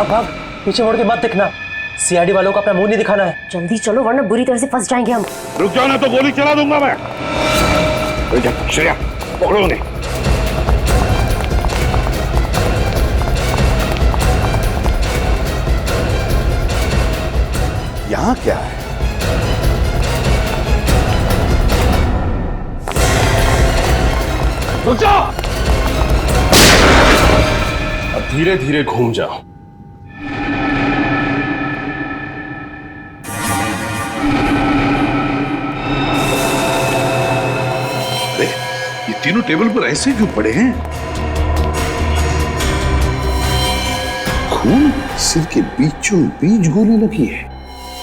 भाग, पीछे मुड़ के मत दिखना। सीआईडी वालों को अपना मुंह नहीं दिखाना है। जल्दी चलो वरना बुरी तरह से फंस जाएंगे हम। रुक जाओ ना तो गोली चला दूंगा मैं। श्रेया पकड़ो उन्हें। यहाँ क्या है? रुक जाओ। अब धीरे धीरे घूम जाओ। अरे ये तीनों टेबल पर ऐसे क्यों पड़े हैं? खून सिर के बीचों बीच गोली लगी है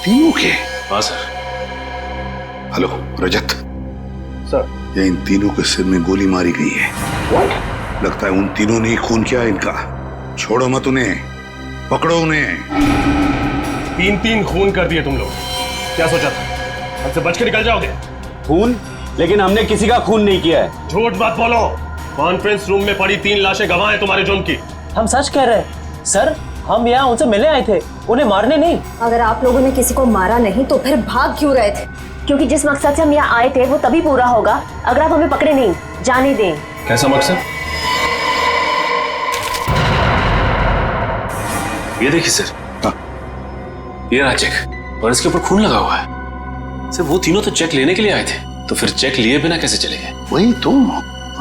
तीनों के। हाँ सर। हेलो रजत सर, ये इन तीनों के सिर में गोली मारी गई है। लगता है उन तीनों ने ही खून किया इनका। छोड़ो मत उन्हें, पकड़ो उन्हें। 3-3 खून कर दिए तुम लोग। क्या सोचा था हमसे बच के निकल जाओगे? खून? लेकिन हमने किसी का खून नहीं किया है। झूठ मत बोलो। कॉन्फ्रेंस रूम में पड़ी 3 लाशें गवाह हैं तुम्हारे जुर्म की। हम सच कह रहे हैं सर, हम यहाँ उनसे मिलने आए थे, उन्हें मारने नहीं। अगर आप लोगों ने किसी को मारा नहीं तो फिर भाग क्यों रहे थे? क्योंकि जिस मकसद से हम यहाँ आए थे वो तभी पूरा होगा अगर आप हमें पकड़े नहीं। जाने दें। कैसा मकसद? ये देखिए सर, ये रहा चेक और इसके ऊपर खून लगा हुआ है। सर वो तीनों तो चेक लेने के लिए आए थे, तो फिर चेक लिए बिना कैसे चले गए? वही तो,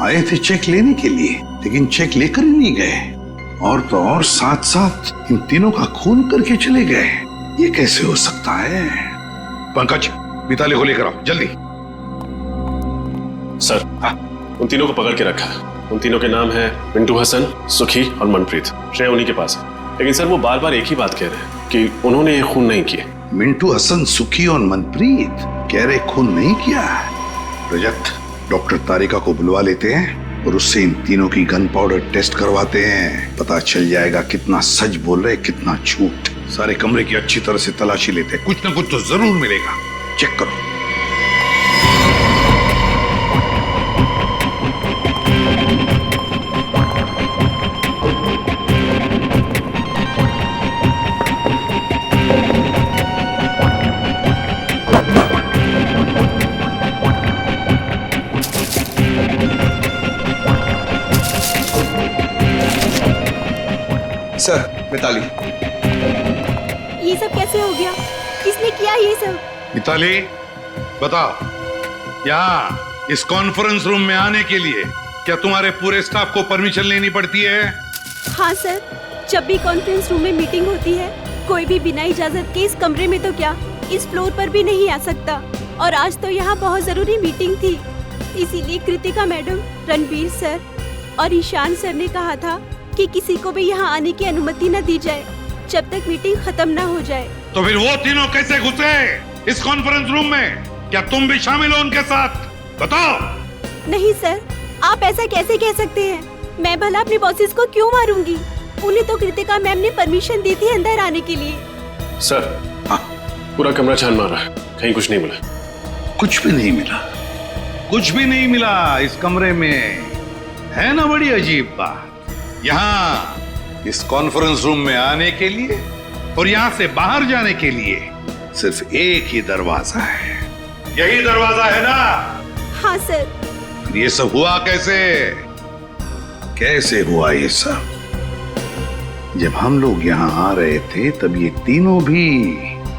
आए थे चेक लेने के लिए लेकिन चेक लेकर ही नहीं गए, और तो और साथ साथ इन तीनों का खून करके चले गए। ये कैसे हो सकता है? पंकज, मिताली को लेकर आओ जल्दी। सर उन तीनों को पकड़ के रखा है। उन तीनों के नाम है मिंटू हसन, सुखी और मनप्रीत। श्रेया उन्हीं के पास है, लेकिन सर वो बार बार एक ही बात कह रहे हैं कि उन्होंने ये खून नहीं किए। मिंटू हसन, सुखी और मनप्रीत कह रहे खून नहीं किया। रजत, डॉक्टर तारिका को बुलवा लेते हैं और उससे इन तीनों की गन पाउडर टेस्ट करवाते हैं। पता चल जाएगा कितना सच बोल रहे कितना झूठ। सारे कमरे की अच्छी तरह से तलाशी लेते हैं, कुछ ना कुछ तो जरूर मिलेगा। चेक करो। सर, मिताली। ये सब कैसे हो गया? किसने किया ये सब? मिताली बताओ, यहाँ इस कॉन्फ्रेंस रूम में आने के लिए क्या तुम्हारे पूरे स्टाफ को परमिशन लेनी पड़ती है? हाँ सर, जब भी कॉन्फ्रेंस रूम में मीटिंग होती है कोई भी बिना इजाजत के इस कमरे में तो क्या इस फ्लोर पर भी नहीं आ सकता। और आज तो यहाँ बहुत जरूरी मीटिंग थी, इसीलिए कृतिका मैडम, रणबीर सर और ईशान सर ने कहा था कि किसी को भी यहाँ आने की अनुमति न दी जाए जब तक मीटिंग खत्म न हो जाए। तो फिर वो तीनों कैसे घुसे इस कॉन्फ्रेंस रूम में? क्या तुम भी शामिल हो उनके साथ? बताओ। नहीं सर, आप ऐसा कैसे कह सकते हैं? मैं भला अपने बॉसेस को क्यों मारूंगी? उन्हें तो कृतिका मैम ने परमिशन दी थी अंदर आने के लिए। सर पूरा कमरा छान मारा है, कहीं कुछ नहीं मिला। कुछ भी नहीं मिला? कुछ भी नहीं मिला इस कमरे में? है ना बड़ी अजीब बात। यहाँ इस कॉन्फ्रेंस रूम में आने के लिए और यहाँ से बाहर जाने के लिए सिर्फ एक ही दरवाजा है। यही दरवाजा है ना? हाँ सर। ये सब हुआ कैसे? कैसे हुआ ये सब? जब हम लोग यहाँ आ रहे थे तब ये तीनों भी,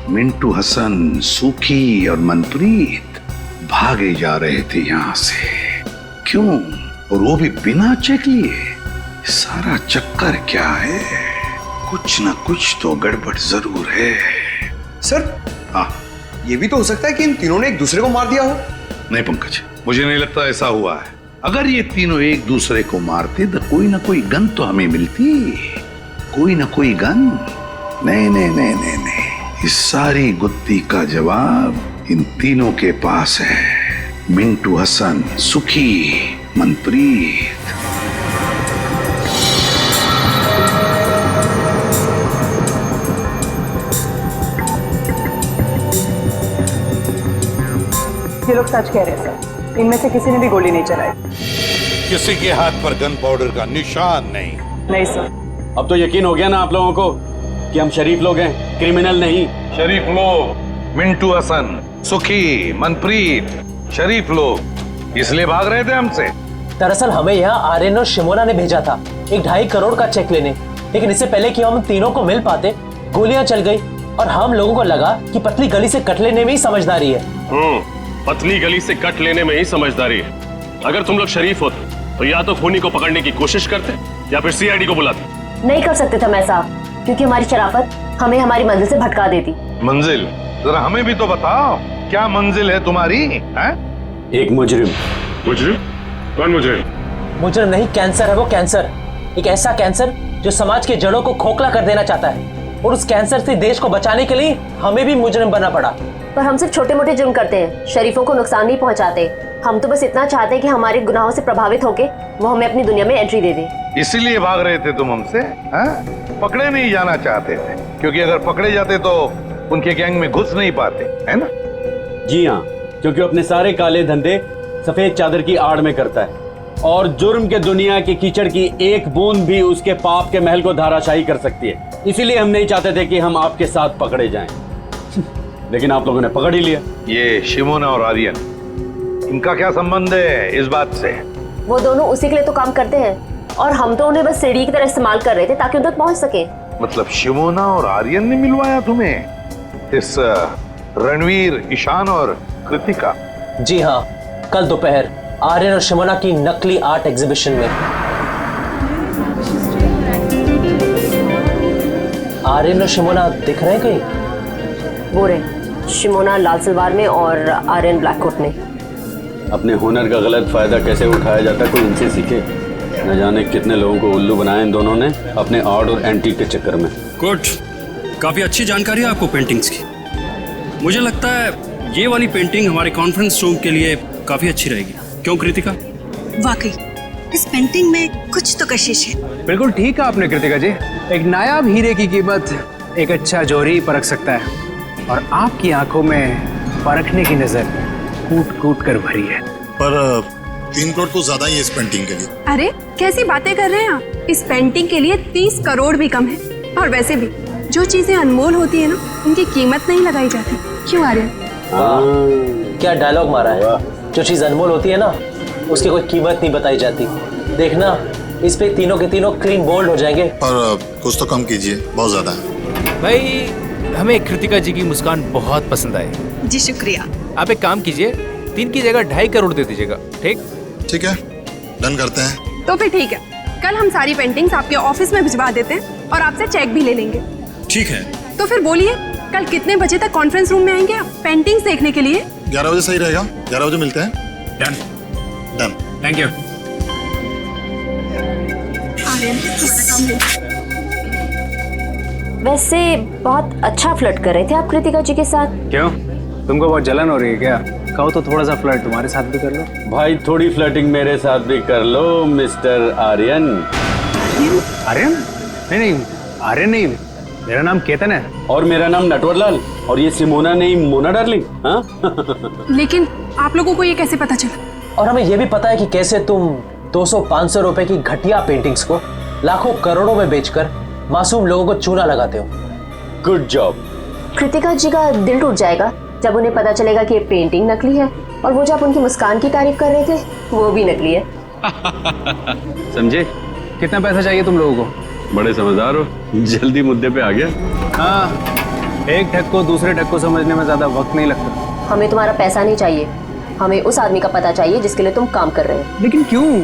मिंटू हसन, सुखी और मनप्रीत, भागे जा रहे थे यहाँ से। क्यों? और वो भी बिना चेक लिए। सारा चक्कर क्या है? कुछ ना कुछ तो गड़बड़ जरूर है। सर, हाँ, ये भी तो हो सकता है कि इन तीनों ने एक दूसरे को मार दिया हो। नहीं पंकज, मुझे नहीं लगता ऐसा हुआ है। अगर ये तीनों एक दूसरे को मारते तो कोई ना कोई गन तो हमें मिलती। कोई ना कोई गन। नहीं नहीं नहीं नहीं नहीं, इस सारी गुत्थी का जवाब इन तीनों के पास है। मिंटू हसन, सुखी, मनप्रीत। ये लोग सच कह रहे हैं सर, इनमें से किसी ने भी गोली नहीं चलाई। किसी के हाथ पर गन पाउडर का निशान नहीं। नहीं सर। अब तो यकीन हो गया ना आप लोगों को? कि हम शरीफ लोग हैं, क्रिमिनल नहीं। शरीफ लोग मिंटू हसन, सुखी, मनप्रीत, शरीफ लोग इसलिए भाग रहे थे हमसे। दरअसल हमें यहाँ आर्यन और शिमोना ने भेजा था 1.5 करोड़ का चेक लेने, लेकिन इससे पहले कि हम तीनों को मिल पाते गोलियां चल गई और हम लोगों को लगा कि पतली गली से कट लेने में ही समझदारी है। पतली गली से कट लेने में ही समझदारी है। अगर तुम लोग शरीफ होते तो या तो खूनी को पकड़ने की कोशिश करते या फिर सीआईडी को बुलाते। नहीं कर सकते थे मैं साहब, क्योंकि हमारी शराफत हमें हमारी मंजिल से भटका देती। मंजिल? जरा हमें भी तो बताओ, क्या मंजिल है तुम्हारी? है? एक मुजरिम। मुजरिम? कौन मुजरिम? मुजरिम नहीं, कैंसर है वो, कैंसर। एक ऐसा कैंसर जो समाज के जड़ों को खोखला कर देना चाहता है, और उस कैंसर से देश को बचाने के लिए हमें भी मुजरिम बनना पड़ा। पर हम सिर्फ छोटे मोटे जुर्म करते हैं, शरीफों को नुकसान नहीं पहुंचाते। हम तो बस इतना चाहते हैं कि हमारे गुनाहों से प्रभावित होके वो हमें अपनी दुनिया में एंट्री दे दे। इसीलिए भाग रहे थे तुम हमसे? हैं? पकड़े नहीं जाना चाहते थे, क्योंकि अगर पकड़े जाते तो उनके गैंग में घुस नहीं पाते, है ना? जी हाँ, क्योंकि अपने सारे काले धंधे सफेद चादर की आड़ में करता है, और जुर्म के दुनिया के कीचड़ की एक बूंद भी उसके पाप के महल को धाराशाही कर सकती है। इसीलिए हम नहीं चाहते थे कि हम आपके साथ पकड़े जाएं। लेकिन आप लोगों ने पकड़ ही लिया। ये शिमोना और आर्यन, इनका क्या संबंध है इस बात से? वो दोनों उसी के लिए तो काम करते हैं, और हम तो उन्हें बस सीढ़ी की तरह इस्तेमाल कर रहे थे ताकि उन तक पहुंच सके। मतलब शिमोना और आर्यन ने मिलवाया तुम्हें इस रणवीर, ईशान और कृतिका? जी हाँ, कल दोपहर आर्यन और शिमोना की नकली आर्ट एग्जीबिशन में। आर्यन और शिमोना दिख रहे हैं कहीं? वो रहे, शिमोना लाल सलवार में और आर्यन ब्लैक कोट में। अपने हुनर का गलत फायदा कैसे उठाया जाता है कोई इनसे सीखे। न जाने कितने लोगों को उल्लू बनाया इन दोनों ने अपने आर्ट और एंटीक के चक्कर में। गुड, काफी अच्छी जानकारी है आपको पेंटिंग्स की। मुझे लगता है ये वाली पेंटिंग हमारे कॉन्फ्रेंस रूम के लिए काफी अच्छी रहेगी। क्यों कृतिका? वाकई इस पेंटिंग में कुछ तो कशिश है। बिल्कुल ठीक है आपने कृतिका जी, एक नायाब हीरे की कीमत एक अच्छा जौहरी परख सकता है, और आपकी आंखों में परखने की नजर कूट कूट कर भरी है। पर 3 करोड़ तो ज्यादा ही है इस पेंटिंग के लिए। अरे कैसी बातें कर रहे हैं आप? इस पेंटिंग के लिए 30 करोड़ भी कम है। और वैसे भी जो चीजें अनमोल होती है ना, उनकी कीमत नहीं लगाई जाती। क्यों आर्यन? क्या डायलॉग मारा है। जो चीज अनमोल होती है ना, उसकी कोई कीमत नहीं बताई जाती। देखना, इस पे तीनों के तीनों क्लीन बोल्ड हो जाएंगे। और कुछ तो कम कीजिए, बहुत ज्यादा है। भाई, हमें कृतिका जी की मुस्कान बहुत पसंद आई। जी शुक्रिया। आप एक काम कीजिए, 3 की जगह 2.5 करोड़ दे दीजिएगा। ठीक? ठीक है, डन करते हैं। तो फिर ठीक है, कल हम सारी पेंटिंग्स आपके ऑफिस में भिजवा देते हैं और आपसे चेक भी ले लेंगे। ठीक है। तो फिर बोलिए, कल कितने बजे तक कॉन्फ्रेंस रूम में आएंगे आप पेंटिंग्स देखने के लिए? 11 बजे सही रहेगा। 11 बजे मिलते हैं। डन। डन। Thank you. वैसे बहुत अच्छा फ्लर्ट कर रहे थे आप कृतिका जी के साथ। क्यों, तुमको बहुत जलन हो रही है क्या? कहो तो थोड़ा सा फ्लर्ट तुम्हारे साथ भी कर लो। भाई थोड़ी फ्लर्टिंग मेरे साथ भी कर लो मिस्टर आर्यन। आर्यन? नहीं, आर्यन नहीं, मेरा नाम केतन है। और मेरा नाम नटवरलाल। और ये सिमोना नहीं, मोना डार्लिंग। हाँ? लेकिन आप लोगों को ये कैसे पता चला? और हमें ये भी पता है कि कैसे तुम 200-500 रुपए की घटिया पेंटिंग्स को लाखों करोड़ों में बेचकर मासूम लोगों को चूना लगाते हो। Good job. कृतिका जी का दिल टूट जाएगा जब उन्हें पता चलेगा कि ये पेंटिंग नकली है, और वो जब उनकी मुस्कान की तारीफ कर रहे थे वो भी नकली है। समझे? कितना पैसा चाहिए तुम लोगों को? बड़े समझदार हो, जल्दी मुद्दे पे आ गया। हाँ, एक ठग को दूसरे ठग को समझने में ज्यादा वक्त नहीं लगता। हमें तुम्हारा पैसा नहीं चाहिए, हमें उस आदमी का पता चाहिए जिसके लिए तुम काम कर रहे हो। लेकिन क्यों?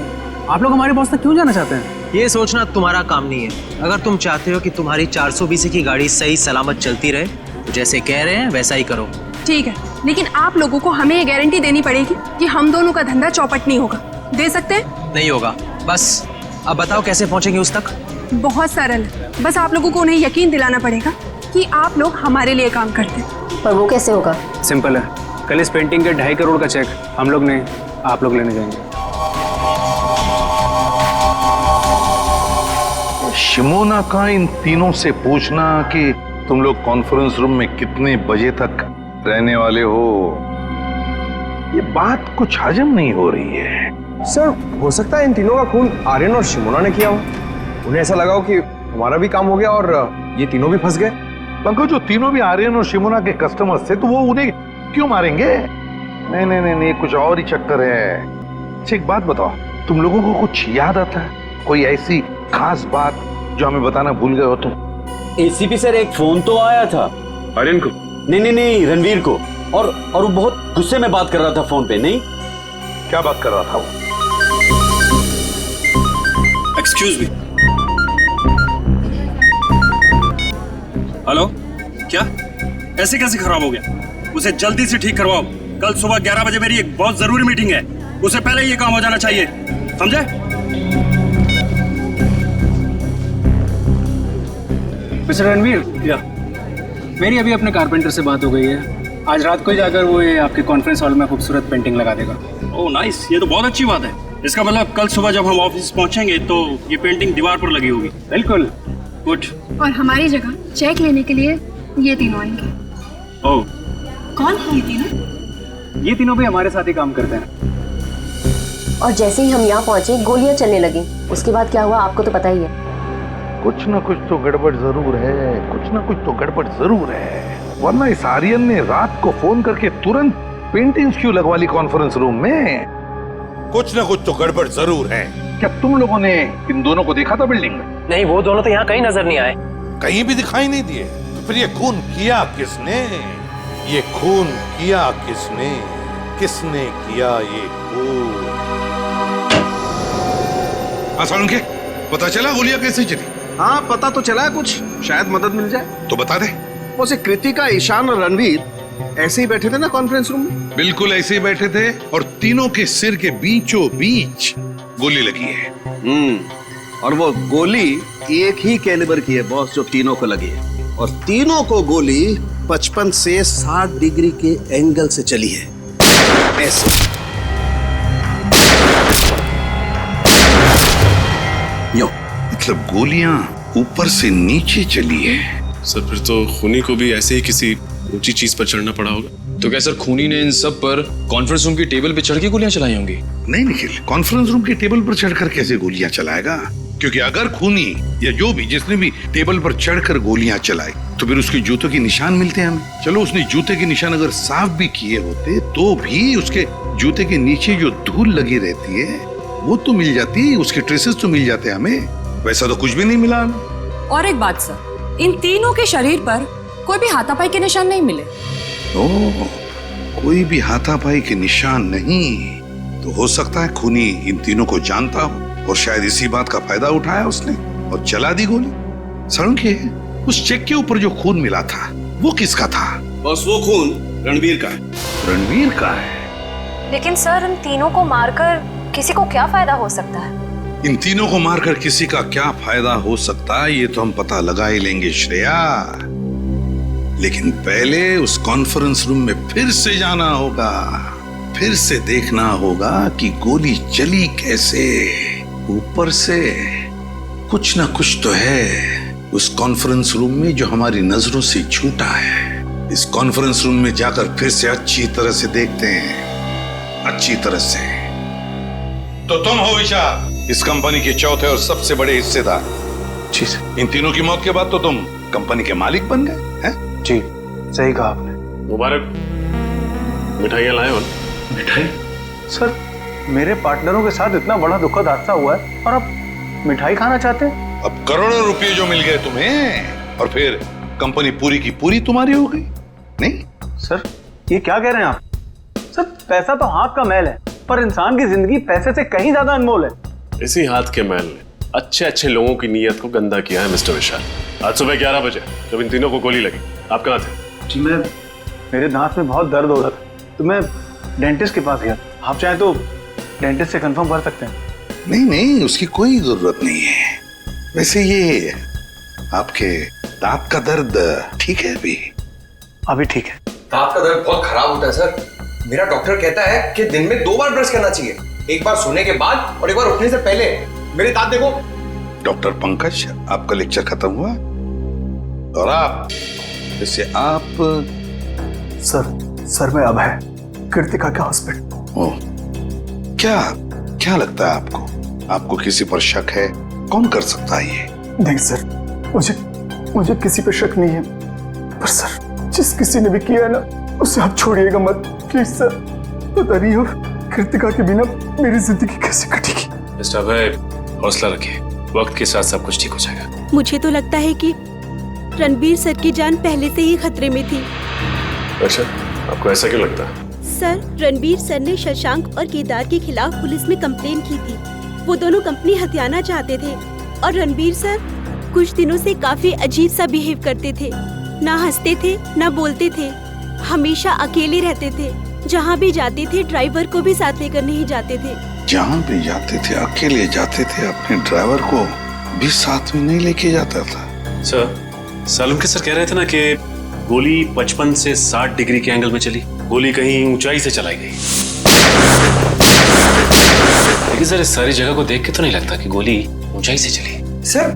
आप लोग हमारे बॉस तक क्यों जाना चाहते हैं? ये सोचना तुम्हारा काम नहीं है। अगर तुम चाहते हो कि तुम्हारी 420 की गाड़ी सही सलामत चलती रहे, तो जैसे कह रहे हैं वैसा ही करो। ठीक है, लेकिन आप लोगों को हमें ये गारंटी देनी पड़ेगी कि हम दोनों का धंधा चौपट नहीं होगा। दे सकते हैं? नहीं होगा। बस अब बताओ कैसे पहुंचेंगे उस तक? बहुत सरल है, बस आप लोगों को उन्हें यकीन दिलाना पड़ेगा कि आप लोग हमारे लिए काम करते हैं। पर वो कैसे होगा? सिंपल है, कल इस पेंटिंग के 2.5 करोड़ का चेक हम लोग नहीं, आप लोग लेने जाएंगे। शिमोना का इन तीनों से पूछना कि तुम लोग कॉन्फ्रेंस रूम में कितने बजे तक रहने वाले हो, ये बात कुछ हजम नहीं हो रही है। सर, हो सकता है इन तीनों का खून आर्यन और शिमोना ने किया हो। उन्हें ऐसा लगा हो कि हमारा भी काम हो गया और ये तीनों भी फंस गए। पंकज, जो तीनों भी आर्यन और शिमोना के कस्टमर्स थे तो वो उन्हें क्यों मारेंगे? नहीं नहीं नहीं नहीं, कुछ और ही चक्कर है। अच्छा एक बात बताओ, तुम लोगों को कुछ याद आता है? कोई ऐसी खास बात जो हमें बताना भूल गए हो तुम? एसीपी सर, एक फोन तो आया था आर्यन को? नहीं, रणवीर को। और वो बहुत गुस्से में बात कर रहा था फोन पे। नहीं, क्या बात कर रहा था वो? Excuse me. हेलो, क्या ऐसे कैसे खराब हो गया? उसे जल्दी से ठीक करवाओ। कल सुबह 11 बजे मेरी एक बहुत जरूरी मीटिंग है, उसे पहले ये काम हो जाना चाहिए, समझे? मिस्टर रणवीर, या मेरी अभी अपने कारपेंटर से बात हो गई है। आज रात को ही जाकर वो ये आपके कॉन्फ्रेंस हॉल में खूबसूरत पेंटिंग लगा देगा। ओह नाइस, ये तो बहुत अच्छी बात है। इसका मतलब कल सुबह जब हम ऑफिस पहुंचेंगे तो ये पेंटिंग दीवार पर लगी होगी। बिल्कुल। गुड। और हमारी जगह चेक लेने के लिए ये तीनों आएंगे। ओह, कौन है ये तीनों? ये तीनों भी हमारे साथ ही काम करते हैं। और जैसे ही हम यहाँ पहुंचे गोलियां चलने लगी। उसके बाद क्या हुआ आपको तो पता ही है। कुछ ना कुछ तो गड़बड़ जरूर है, कुछ ना कुछ तो गड़बड़ जरूर है, वरना इस आर्यन ने रात को फोन करके तुरंत पेंटिंग्स क्यों लगवा ली कॉन्फ्रेंस रूम में? कुछ ना कुछ तो गड़बड़ जरूर है। क्या तुम लोगों ने इन दोनों को देखा था बिल्डिंग में? नहीं, वो दोनों तो यहाँ कहीं नजर नहीं आए। कहीं भी दिखाई नहीं दिए। तो फिर ये खून किया किसने? ये खून किया किसने? किसने किया ये खून? आसान के पता चला गोलियां कैसे चली? हाँ, पता तो चला है कुछ, शायद मदद मिल जाए। तो बता दे। वैसे कृतिका, ईशान और रणवीर ऐसे ही बैठे थे ना कॉन्फ्रेंस रूम में? बिल्कुल ऐसे ही बैठे थे और तीनों के सिर के बीचों बीच गोली लगी है। और वो गोली एक ही कैलिबर की है बॉस, जो तीनों को लगी है। और तीनों को गोली 55 से 60 डिग्री के एंगल से चली है, ऐसे। यो मतलब गोलियां ऊपर से नीचे चली है। सर फिर तो खूनी को भी ऐसे ही किसी ऊंची चीज पर चढ़ना पड़ा होगा। तो क्या सर खूनी ने इन सब पर कॉन्फ्रेंस रूम की टेबल पे चढ़ के गोलियां चलाई होंगी? नहीं निखिल, कॉन्फ्रेंस रूम की टेबल पर चढ़कर कैसे गोलियां चलाएगा? क्योंकि अगर खूनी या जो भी जिसने भी टेबल पर चढ़कर गोलियां चलाई तो फिर उसके जूतों के निशान मिलते हैं हमें। चलो उसने जूते के निशान अगर साफ भी किए होते तो भी उसके जूते के नीचे जो धूल लगी रहती है वो तो मिल जाती, उसके ट्रेसेस तो मिल जाते हमें। वैसा तो कुछ भी नहीं मिला हमें। और एक बात सर, इन तीनों के शरीर पर कोई भी हाथापाई के निशान नहीं मिले। ओह, कोई भी हाथापाई के निशान नहीं? तो हो सकता है खूनी इन तीनों को जानता हो और शायद इसी बात का फायदा उठाया उसने और चला दी गोली। सड़के उस चेक के ऊपर जो खून मिला था वो किसका था? बस वो खून रणवीर का है। रणवीर का है? लेकिन सर इन तीनों को मारकर किसी को क्या फायदा हो सकता है? इन तीनों को मारकर किसी का क्या फायदा हो सकता है ये तो हम पता लगा ही लेंगे श्रेया। लेकिन पहले उस कॉन्फ्रेंस रूम में फिर से जाना होगा, फिर से देखना होगा कि गोली चली कैसे। ऊपर से कुछ ना कुछ तो है उस कॉन्फ्रेंस रूम में जो हमारी नजरों से छूटा है। इस कॉन्फ्रेंस रूम में जाकर फिर से अच्छी तरह से देखते हैं, अच्छी तरह से। तो तुम हो विशाल, इस कंपनी के चौथे और सबसे बड़े हिस्सेदार। जी सर। इन तीनों की मौत के बाद तो तुम कंपनी के मालिक बन गए हैं? जी सही कहा आपने। मुबारक। मिठाइयाँ लाए हो? मिठाई? सर मेरे पार्टनरों के साथ इतना बड़ा दुखद हादसा हुआ है और आप मिठाई खाना चाहते हैं? अब करोड़ों रुपए जो मिल गए तुम्हें और फिर कंपनी पूरी की पूरी तुम्हारी हो गई? नहीं सर, ये क्या कह रहे हैं आप? सर पैसा तो हाथ का मैल है, पर इंसान की जिंदगी पैसे से कहीं ज्यादा अनमोल है। इसी हाथ के मैल ने अच्छे अच्छे लोगों की नीयत को गंदा किया है मिस्टर विशाल। आज सुबह 11 बजे जब इन तीनों को गोली लगी, आप कहाँ थे? जी मेरे दांत में बहुत दर्द हो रहा था तो मैं डेंटिस्ट के पास गया। आप चाहें तो डेंटिस्ट से कंफर्म कर सकते हैं। नहीं नहीं, उसकी कोई जरूरत नहीं है। वैसे ये आपके दांत का दर्द ठीक है? अभी ठीक है। दांत का दर्द बहुत खराब होता है सर। मेरा डॉक्टर कहता है कि दिन में 2 बार ब्रश करना चाहिए, एक बार सोने के बाद और एक बार उठने से पहले। मेरे दांत देखो। डॉक्टर पंकज, आपका लेक्चर खत्म हुआ और आप जैसे आप सर मैं अब है कृतिका के हॉस्पिटल। ओ, क्या लगता है आपको? आपको किसी पर शक है? कौन कर सकता है ये? नहीं सर, मुझे किसी पे शक नहीं है, पर सर जिस किसी ने भी किया है ना उसे आप छोड़िएगा मत प्लीज सर। पता नहीं हो कृतिका के बिना मेरी जिंदगी कैसे कटेगी। मिस्टर अभय, हौसला रखिए, वक्त के साथ सब कुछ ठीक हो जाएगा। मुझे तो लगता है कि रणबीर सर की जान पहले से ही खतरे में थी। अच्छा, आपको ऐसा क्यों लगता है? सर, रणबीर सर ने शशांक और केदार के खिलाफ पुलिस में कंप्लेन की थी। वो दोनों कंपनी हथियाना चाहते थे और रणबीर सर कुछ दिनों से काफी अजीब सा बिहेव करते थे। ना हंसते थे, ना बोलते थे, हमेशा अकेले रहते थे। जहाँ भी जाते थे ड्राइवर को भी साथ लेकर नहीं जाते थे। जहाँ भी जाते थे अकेले जाते थे, अपने ड्राइवर को भी साथ में नहीं लेके जाता था। सर, सालुंके सर कह रहे थे ना कि गोली 55 से 60 डिग्री के एंगल में चली। गोली कहीं ऊंचाई से चलाई गई। लेकिन सर, इस सारी जगह को देख के तो नहीं लगता कि गोली ऊंचाई से चली। सर,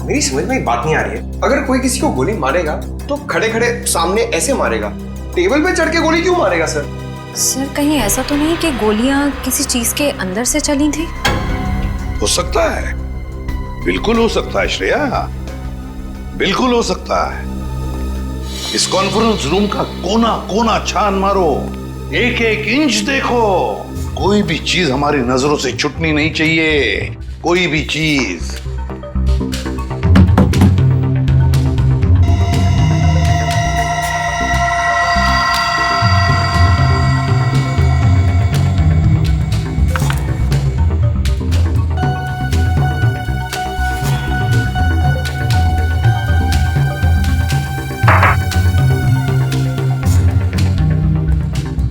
मेरी समझ में एक बात नहीं आ रही है। अगर कोई किसी को गोली मारेगा तो खड़े खड़े सामने ऐसे मारेगा, टेबल पे चढ़ के गोली क्यों मारेगा सर? सर, कहीं ऐसा तो नहीं कि गोलियां किसी चीज के अंदर से चली थी? हो सकता है, बिल्कुल हो सकता है श्रेया, बिल्कुल हो सकता है। इस कॉन्फ्रेंस रूम का कोना कोना छान मारो, एक एक इंच देखो, कोई भी चीज हमारी नजरों से छूटनी नहीं चाहिए, कोई भी चीज।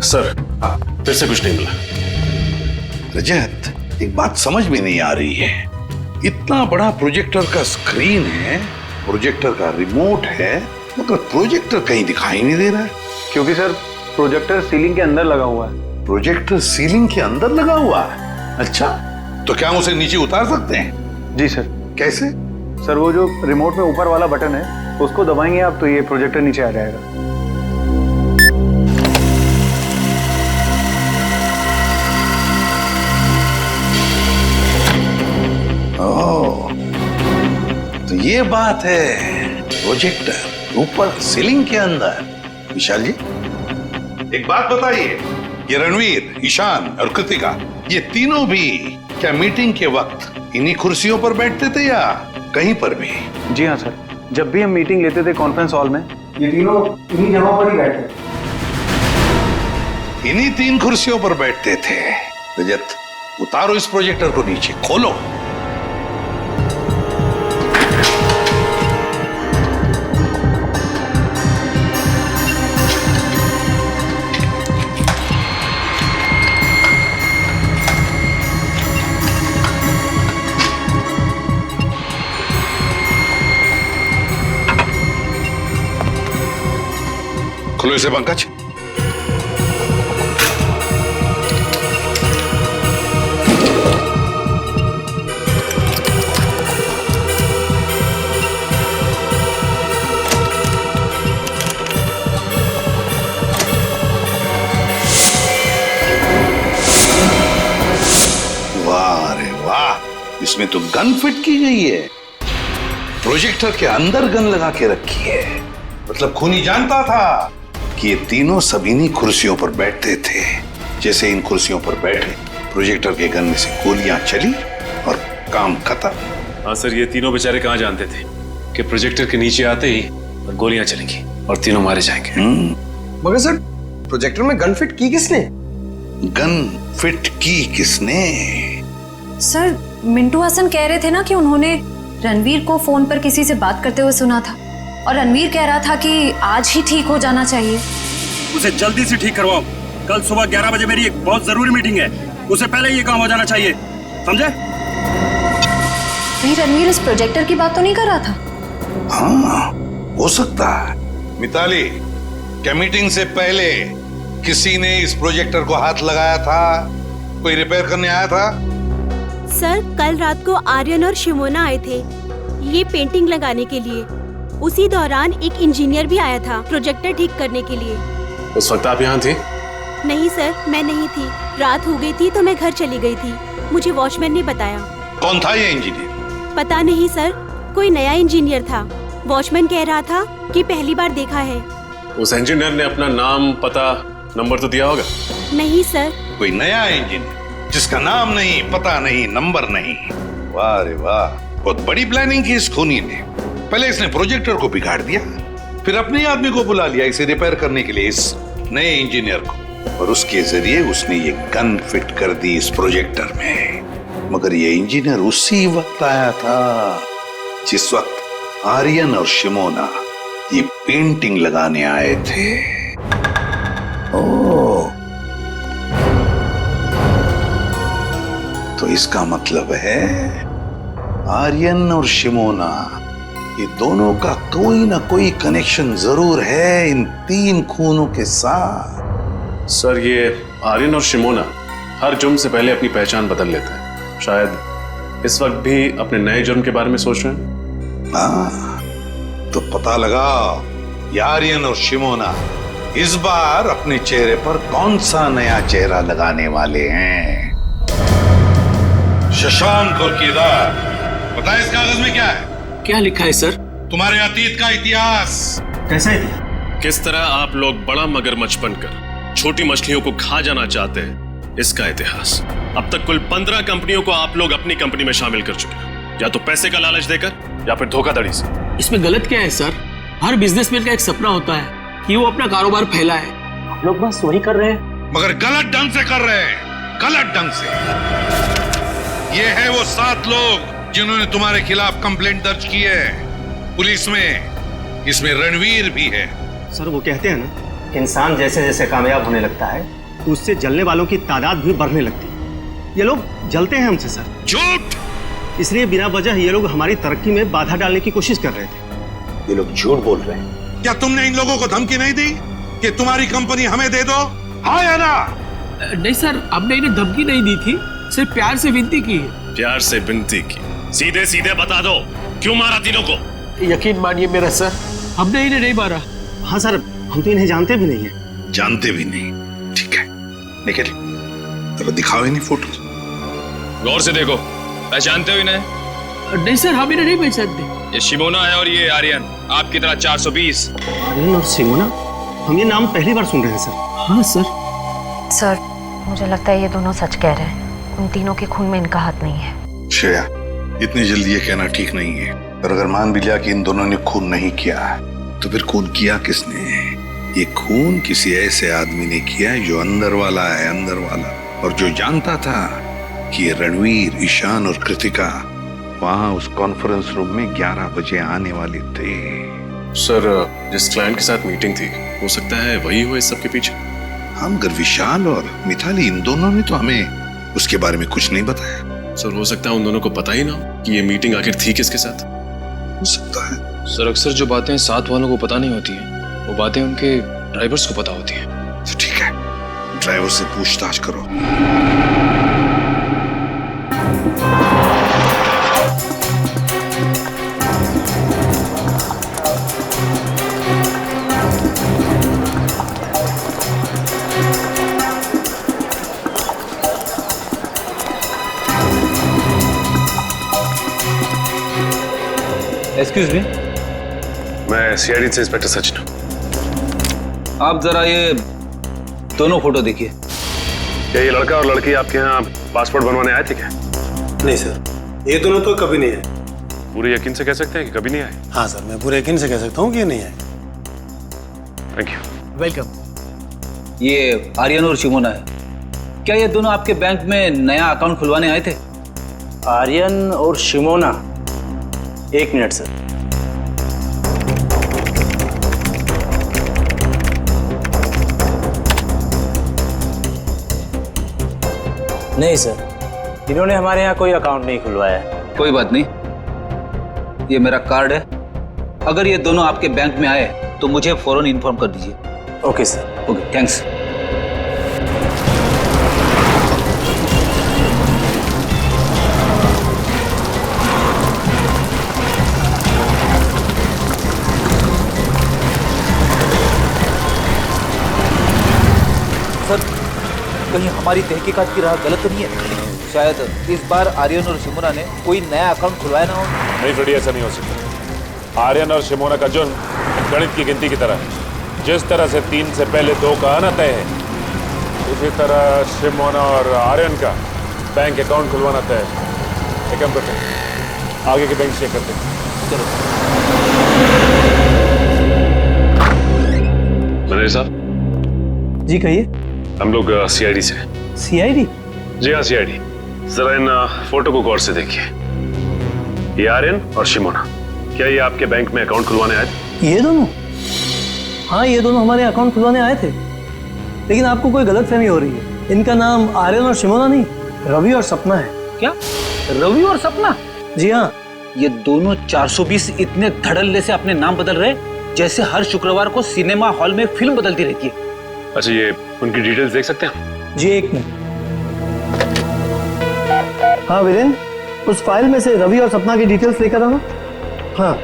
सर, फिर से कुछ नहीं मिला। रजत, एक बात समझ में नहीं आ रही है। इतना बड़ा प्रोजेक्टर का स्क्रीन है, प्रोजेक्टर का रिमोट है, मगर प्रोजेक्टर कहीं दिखाई नहीं दे रहा है। क्योंकि सर प्रोजेक्टर सीलिंग के अंदर लगा हुआ है। प्रोजेक्टर सीलिंग के अंदर लगा हुआ है? अच्छा, तो क्या हम उसे नीचे उतार सकते हैं? जी सर। कैसे? सर, वो जो रिमोट में ऊपर वाला बटन है उसको दबाएंगे आप तो ये प्रोजेक्टर नीचे आ जाएगा। तो ये बात है, प्रोजेक्टर ऊपर सीलिंग के अंदर। विशाल जी, एक बात बताइए, ये रणवीर, ईशान और कृतिका, ये तीनों भी क्या मीटिंग के वक्त इन्हीं कुर्सियों पर बैठते थे या कहीं पर भी? जी हाँ सर, जब भी हम मीटिंग लेते थे कॉन्फ्रेंस हॉल में, ये तीनों इन्हीं जगहों पर ही बैठते थे। इन्हीं 3 कुर्सियों पर बैठते थे। रजत, उतारो इस प्रोजेक्टर को नीचे, खोलो। खोलो इसे पंकज। वाह रे वाह, इसमें तो गन फिट की गई है। प्रोजेक्टर के अंदर गन लगा के रखी है। मतलब खूनी जानता था कि ये तीनों सब इन्हीं कुर्सियों पर बैठते थे। जैसे इन कुर्सियों पर बैठे, प्रोजेक्टर के गन में से गोलियां चली और काम खत्म। हाँ सर, ये तीनों बेचारे कहाँ जानते थे कि प्रोजेक्टर के नीचे आते ही और गोलियां चलेंगी और तीनों मारे जाएंगे। मगर सर, प्रोजेक्टर में गन फिट की किसने? गन फिट की किसने? सर, मिंटू हसन कह रहे थे ना कि उन्होंने रणवीर को फोन पर किसी से बात करते हुए सुना था और रणवीर कह रहा था कि आज ही ठीक हो जाना चाहिए। उसे जल्दी से ठीक करवाओ। कल सुबह 11 बजे मेरी एक बहुत जरूरी मीटिंग है, उसे पहले ये काम हो जाना चाहिए, समझे? कहीं रणवीर इस प्रोजेक्टर की बात तो नहीं कर रहा था? हाँ, हो सकता है। मिताली, क्या मीटिंग से पहले किसी ने इस प्रोजेक्टर को हाथ लगाया था? कोई रिपेयर करने आया था? सर, कल रात को आर्यन और शिमोना आए थे ये पेंटिंग लगाने के लिए। उसी दौरान एक इंजीनियर भी आया था प्रोजेक्टर ठीक करने के लिए। उस वक्त आप यहाँ थे? नहीं सर, मैं नहीं थी। रात हो गई थी तो मैं घर चली गई थी। मुझे वॉचमैन ने बताया। कौन था ये इंजीनियर? पता नहीं सर, कोई नया इंजीनियर था। वॉचमैन कह रहा था कि पहली बार देखा है। उस इंजीनियर ने अपना नाम, पता, नंबर तो दिया होगा? नहीं सर। कोई नया इंजीनियर जिसका नाम नहीं, पता नहीं, नंबर नहीं। वाह रे वाह, बहुत बड़ी प्लानिंग की इस खूनी ने। पहले इसने प्रोजेक्टर को बिगाड़ दिया, फिर अपने आदमी को बुला लिया इसे रिपेयर करने के लिए, इस नए इंजीनियर को, और उसके जरिए उसने ये गन फिट कर दी इस प्रोजेक्टर में। मगर ये इंजीनियर उसी वक्त आया था जिस वक्त आर्यन और शिमोना ये पेंटिंग लगाने आए थे। ओह, तो इसका मतलब है आर्यन और शिमोना, ये दोनों का कोई ना कोई कनेक्शन जरूर है इन 3 खूनों के साथ। सर, ये आर्यन और शिमोना हर जुर्म से पहले अपनी पहचान बदल लेते हैं। शायद इस वक्त भी अपने नए जुर्म के बारे में सोच रहे हैं। हाँ, तो पता लगा आर्यन और शिमोना इस बार अपने चेहरे पर कौन सा नया चेहरा लगाने वाले हैं। शशांक और केदार, पता है इस कागज में क्या है? क्या लिखा है सर? तुम्हारे अतीत का इतिहास। कैसा इतिहास? किस तरह आप लोग बड़ा मगरमच्छ बनकर छोटी मछलियों को खा जाना चाहते हैं, इसका इतिहास। अब तक कुल 15 कंपनियों को आप लोग अपनी कंपनी में शामिल कर चुके हैं, या तो पैसे का लालच देकर या फिर धोखाधड़ी से। इसमें गलत क्या है सर? हर बिजनेसमैन का एक सपना होता है कि वो अपना कारोबार फैलाए। हम लोग बस वही कर रहे हैं, मगर गलत ढंग से कर रहे हैं, गलत ढंग से। ये है वो 7 लोग जिन्होंने तुम्हारे खिलाफ कंप्लेंट दर्ज की है पुलिस में। इसमें रणवीर भी है। सर, वो कहते हैं ना, इंसान जैसे जैसे कामयाब होने लगता है तो उससे जलने वालों की तादाद भी बढ़ने लगती है। ये लोग जलते हैं हमसे सर। झूठ! इसलिए बिना वजह ये लोग हमारी तरक्की में बाधा डालने की कोशिश कर रहे थे। ये लोग झूठ बोल रहे हैं। क्या तुमने इन लोगों को धमकी नहीं दी कि तुम्हारी कंपनी हमें दे दो? हाँ या ना? नहीं सर, हमने इन्हें धमकी नहीं दी थी, सिर्फ प्यार से विनती की है। प्यार से विनती की? सीधे सीधे बता दो, क्यों मारा तीनों को? यकीन मानिए मेरा सर, हमने इन्हें नहीं मारा। हाँ सर, हम तो इन्हें जानते भी नहीं है। जानते भी नहीं? ठीक है, निकल, तो दिखाओ इन्हें फोटो। गौर से देखो, पहचानते हो इन्हें? नहीं सर, हम इन्हें नहीं पहचानते। ये शिमोना है और ये आर्यन, आपकी तरह 420। आर्यन और शिमोना, हम ये नाम पहली बार सुन रहे हैं सर। हाँ सर। सर, मुझे लगता है ये दोनों सच कह रहे हैं। उन तीनों के खून में इनका हाथ नहीं है। श्रेया, इतनी जल्दी ये कहना ठीक नहीं है। और अगर मान भी लिया कि इन दोनों ने खून नहीं किया, तो फिर खून किया किसने? ये खून किसी ऐसे आदमी ने किया है जो अंदर वाला है, अंदर वाला, और जो जानता था कि ये रणवीर, ईशान और कृतिका वहां उस कॉन्फ्रेंस रूम में 11 बजे आने वाले थे। सर, जिस क्लाइंट के साथ मीटिंग थी, हो सकता है वही हो इस सब के पीछे। हम मगर विशाल और मिताली, इन दोनों ने तो हमें उसके बारे में कुछ नहीं बताया। सर, हो सकता है उन दोनों को पता ही ना कि ये मीटिंग आखिर थी किसके साथ। हो सकता है। सर, अक्सर जो बातें साथ वालों को पता नहीं होती हैं, वो बातें उनके ड्राइवर्स को पता होती हैं। तो ठीक है, ड्राइवर से पूछताछ करो। एक्सक्यूज मी, मैं सीआईडी से इंस्पेक्टर सचिन हूँ। आप जरा ये दोनों फोटो देखिए। क्या ये लड़का और लड़की आपके यहाँ पासपोर्ट बनवाने आए थे क्या? नहीं सर, ये दोनों तो कभी नहीं आए। पूरे यकीन से कह सकते हैं कि कभी नहीं आए? हाँ सर, मैं पूरे यकीन से कह सकता हूँ कि ये नहीं आए। Thank you. वेलकम। ये आर्यन और शिमोना है। क्या ये दोनों आपके बैंक में नया अकाउंट खुलवाने आए थे? आर्यन और शिमोना? एक मिनट सर। नहीं सर, इन्होंने हमारे यहाँ कोई अकाउंट नहीं खुलवाया है। कोई बात नहीं, ये मेरा कार्ड है। अगर ये दोनों आपके बैंक में आए तो मुझे फौरन इन्फॉर्म कर दीजिए। Okay sir. Okay, thanks. Sir, कहीं हमारी तहकीकात की राह गलत तो नहीं है? शायद इस बार आर्यन और शिमोना ने कोई नया अकाउंट खुलवाया ना हो। नहीं फ्रेडी, ऐसा नहीं हो सकता। आर्यन और शिमोना का जुर्म गणित की गिनती की तरह है। जिस तरह से 3 से पहले 2 का आना तय है, उसी तरह शिमोना और आर्यन का बैंक अकाउंट खुलवाना तय है। एक काम करते हैं, आगे के बैंक चेक करते हैं। चलो। मैनेजर साहब। जी कहिए। हम लोग सीआईडी से। सीआईडी? जी हाँ, सीआईडी। जरा इन फोटो को गौर से देखिए। ये आर्यन और शिमोना, क्या ये आपके बैंक में अकाउंट खुलवाने आए थे? ये दोनों? हाँ, ये दोनों हमारे अकाउंट खुलवाने आए थे, लेकिन आपको कोई गलतफहमी हो रही है। इनका नाम आर्यन और शिमोना नहीं, रवि और सपना है। क्या? रवि और सपना? जी हाँ। ये दोनों 420 इतने धड़ल्ले से अपने नाम बदल रहे जैसे हर शुक्रवार को सिनेमा हॉल में फिल्म बदलती रहती है। अच्छा, ये उनकी डिटेल्स देख सकते हैं? जी, एक मिनट। हाँ वीरेन, उस फाइल में से रवि और सपना की डिटेल्स लेकर आना। हाँ।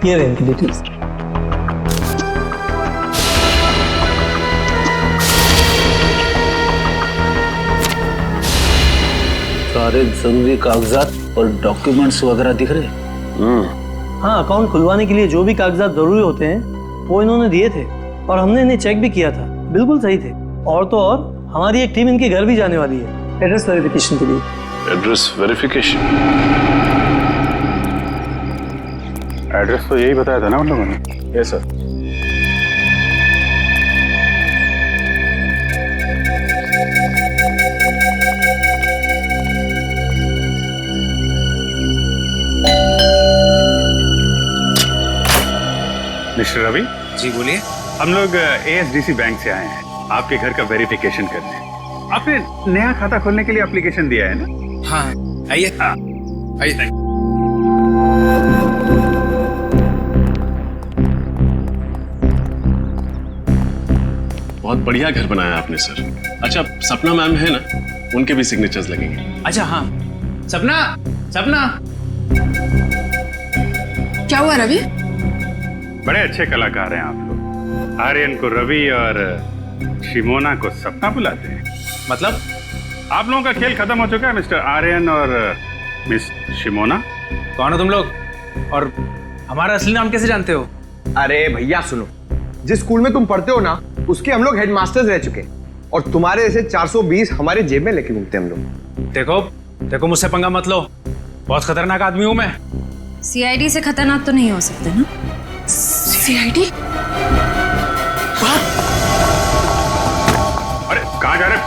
ये रहे इनकी डिटेल्स। सारे जरूरी कागजात और डॉक्यूमेंट्स वगैरह दिख रहे हैं। हाँ, अकाउंट खुलवाने के लिए जो भी कागजात जरूरी होते हैं वो इन्होंने दिए थे और हमने इन्हें चेक भी किया था, बिल्कुल सही थे। और तो और हमारी एक टीम इनके घर भी जाने वाली है एड्रेस वेरिफिकेशन के लिए। Address verification? एड्रेस तो यही बताया था ना उन लोगों ने। Yes sir. Mister Ravi ji बोलिए। हम लोग एएसडीसी बैंक से आए हैं आपके घर का वेरिफिकेशन करने। आपने नया खाता खोलने के लिए एप्लीकेशन दिया है ना? हाँ, आइए आइए। बहुत बढ़िया घर बनाया आपने सर। अच्छा, सपना मैम है ना, उनके भी सिग्नेचर्स लगेंगे। अच्छा हाँ, सपना सपना। क्या हुआ रवि? बड़े अच्छे कलाकार हैं आप लोग। आर्यन को रवि और शिमोना को सपना बुलाते हैं। मतलब? आप लोगों का खेल खत्म हो चुका है मिस्टर आर्यन और मिस शिमोना। कौन हो तुम लोग और हमारा असली नाम कैसे जानते हो? अरे भैया सुनो, जिस स्कूल में तुम पढ़ते हो ना, उसके हम लोग हेडमास्टर्स रह चुके हैं और तुम्हारे जैसे 420 हमारे जेब में लेके घूमते हैं हम लोग। देखो देखो, मुझसे पंगा मत लो, बहुत खतरनाक आदमी हूं मैं। सीआईडी से खतरनाक तो नहीं हो सकते ना? सीआईडी? अरे कहाँ जा रहे?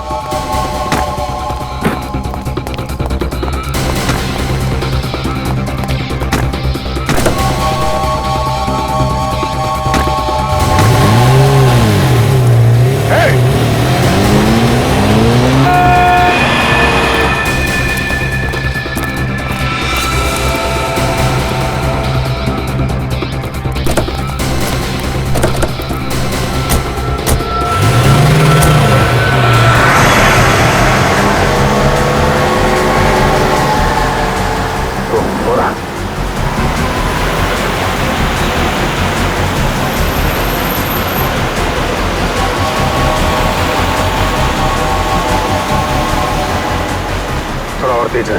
थोड़ा और तेज है।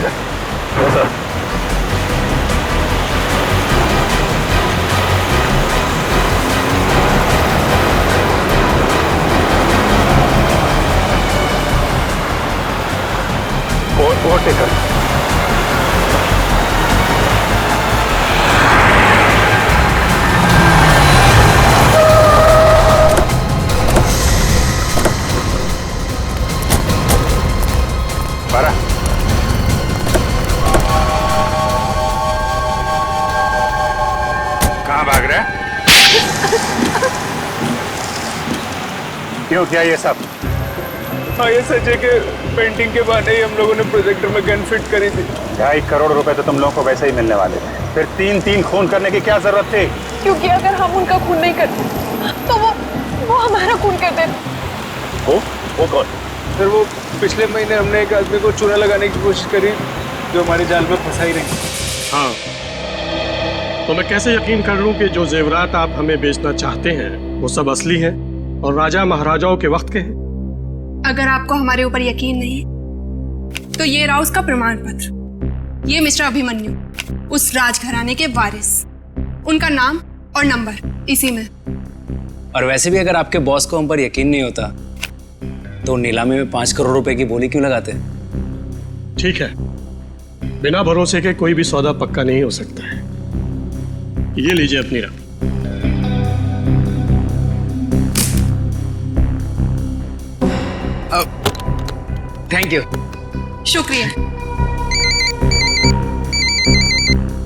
और टेकर। कहाँ भाग रहा है? क्यों किया ये सब? हाँ, ये सच है कि पेंटिंग के बहाने ही हम लोगों ने प्रोजेक्टर में गन फिट करी थी। 2.5 करोड़ रुपए तो तुम लोगों को वैसे ही मिलने वाले थे, फिर 3-3 खून करने की क्या जरूरत थी? क्योंकि अगर हम उनका खून नहीं करते तो वो हमारा खून कर देते। वो कौन? फिर वो पिछले महीने हमने एक आदमी को चूना लगाने की कोशिश करी जो हमारी जाल में फंसा ही नहीं। हाँ, तो मैं कैसे यकीन कर लूं कि जो जेवरात आप हमें बेचना चाहते हैं वो सब असली हैं और राजा महाराजाओं के वक्त के हैं? अगर आपको हमारे ऊपर यकीन नहीं तो ये रहा उसका प्रमाण पत्र। ये मिस्टर अभिमन्यु, उस राजघराने के वारिस, उनका नाम और नंबर इसी में। और वैसे भी अगर आपके बॉस को हम पर यकीन नहीं होता तो नीलामी में 5 करोड़ रुपए की बोली क्यों लगाते? ठीक है, बिना भरोसे के कोई भी सौदा पक्का नहीं हो सकता है। ये लीजिए अपनी रकम। Thank you. शुक्रिया।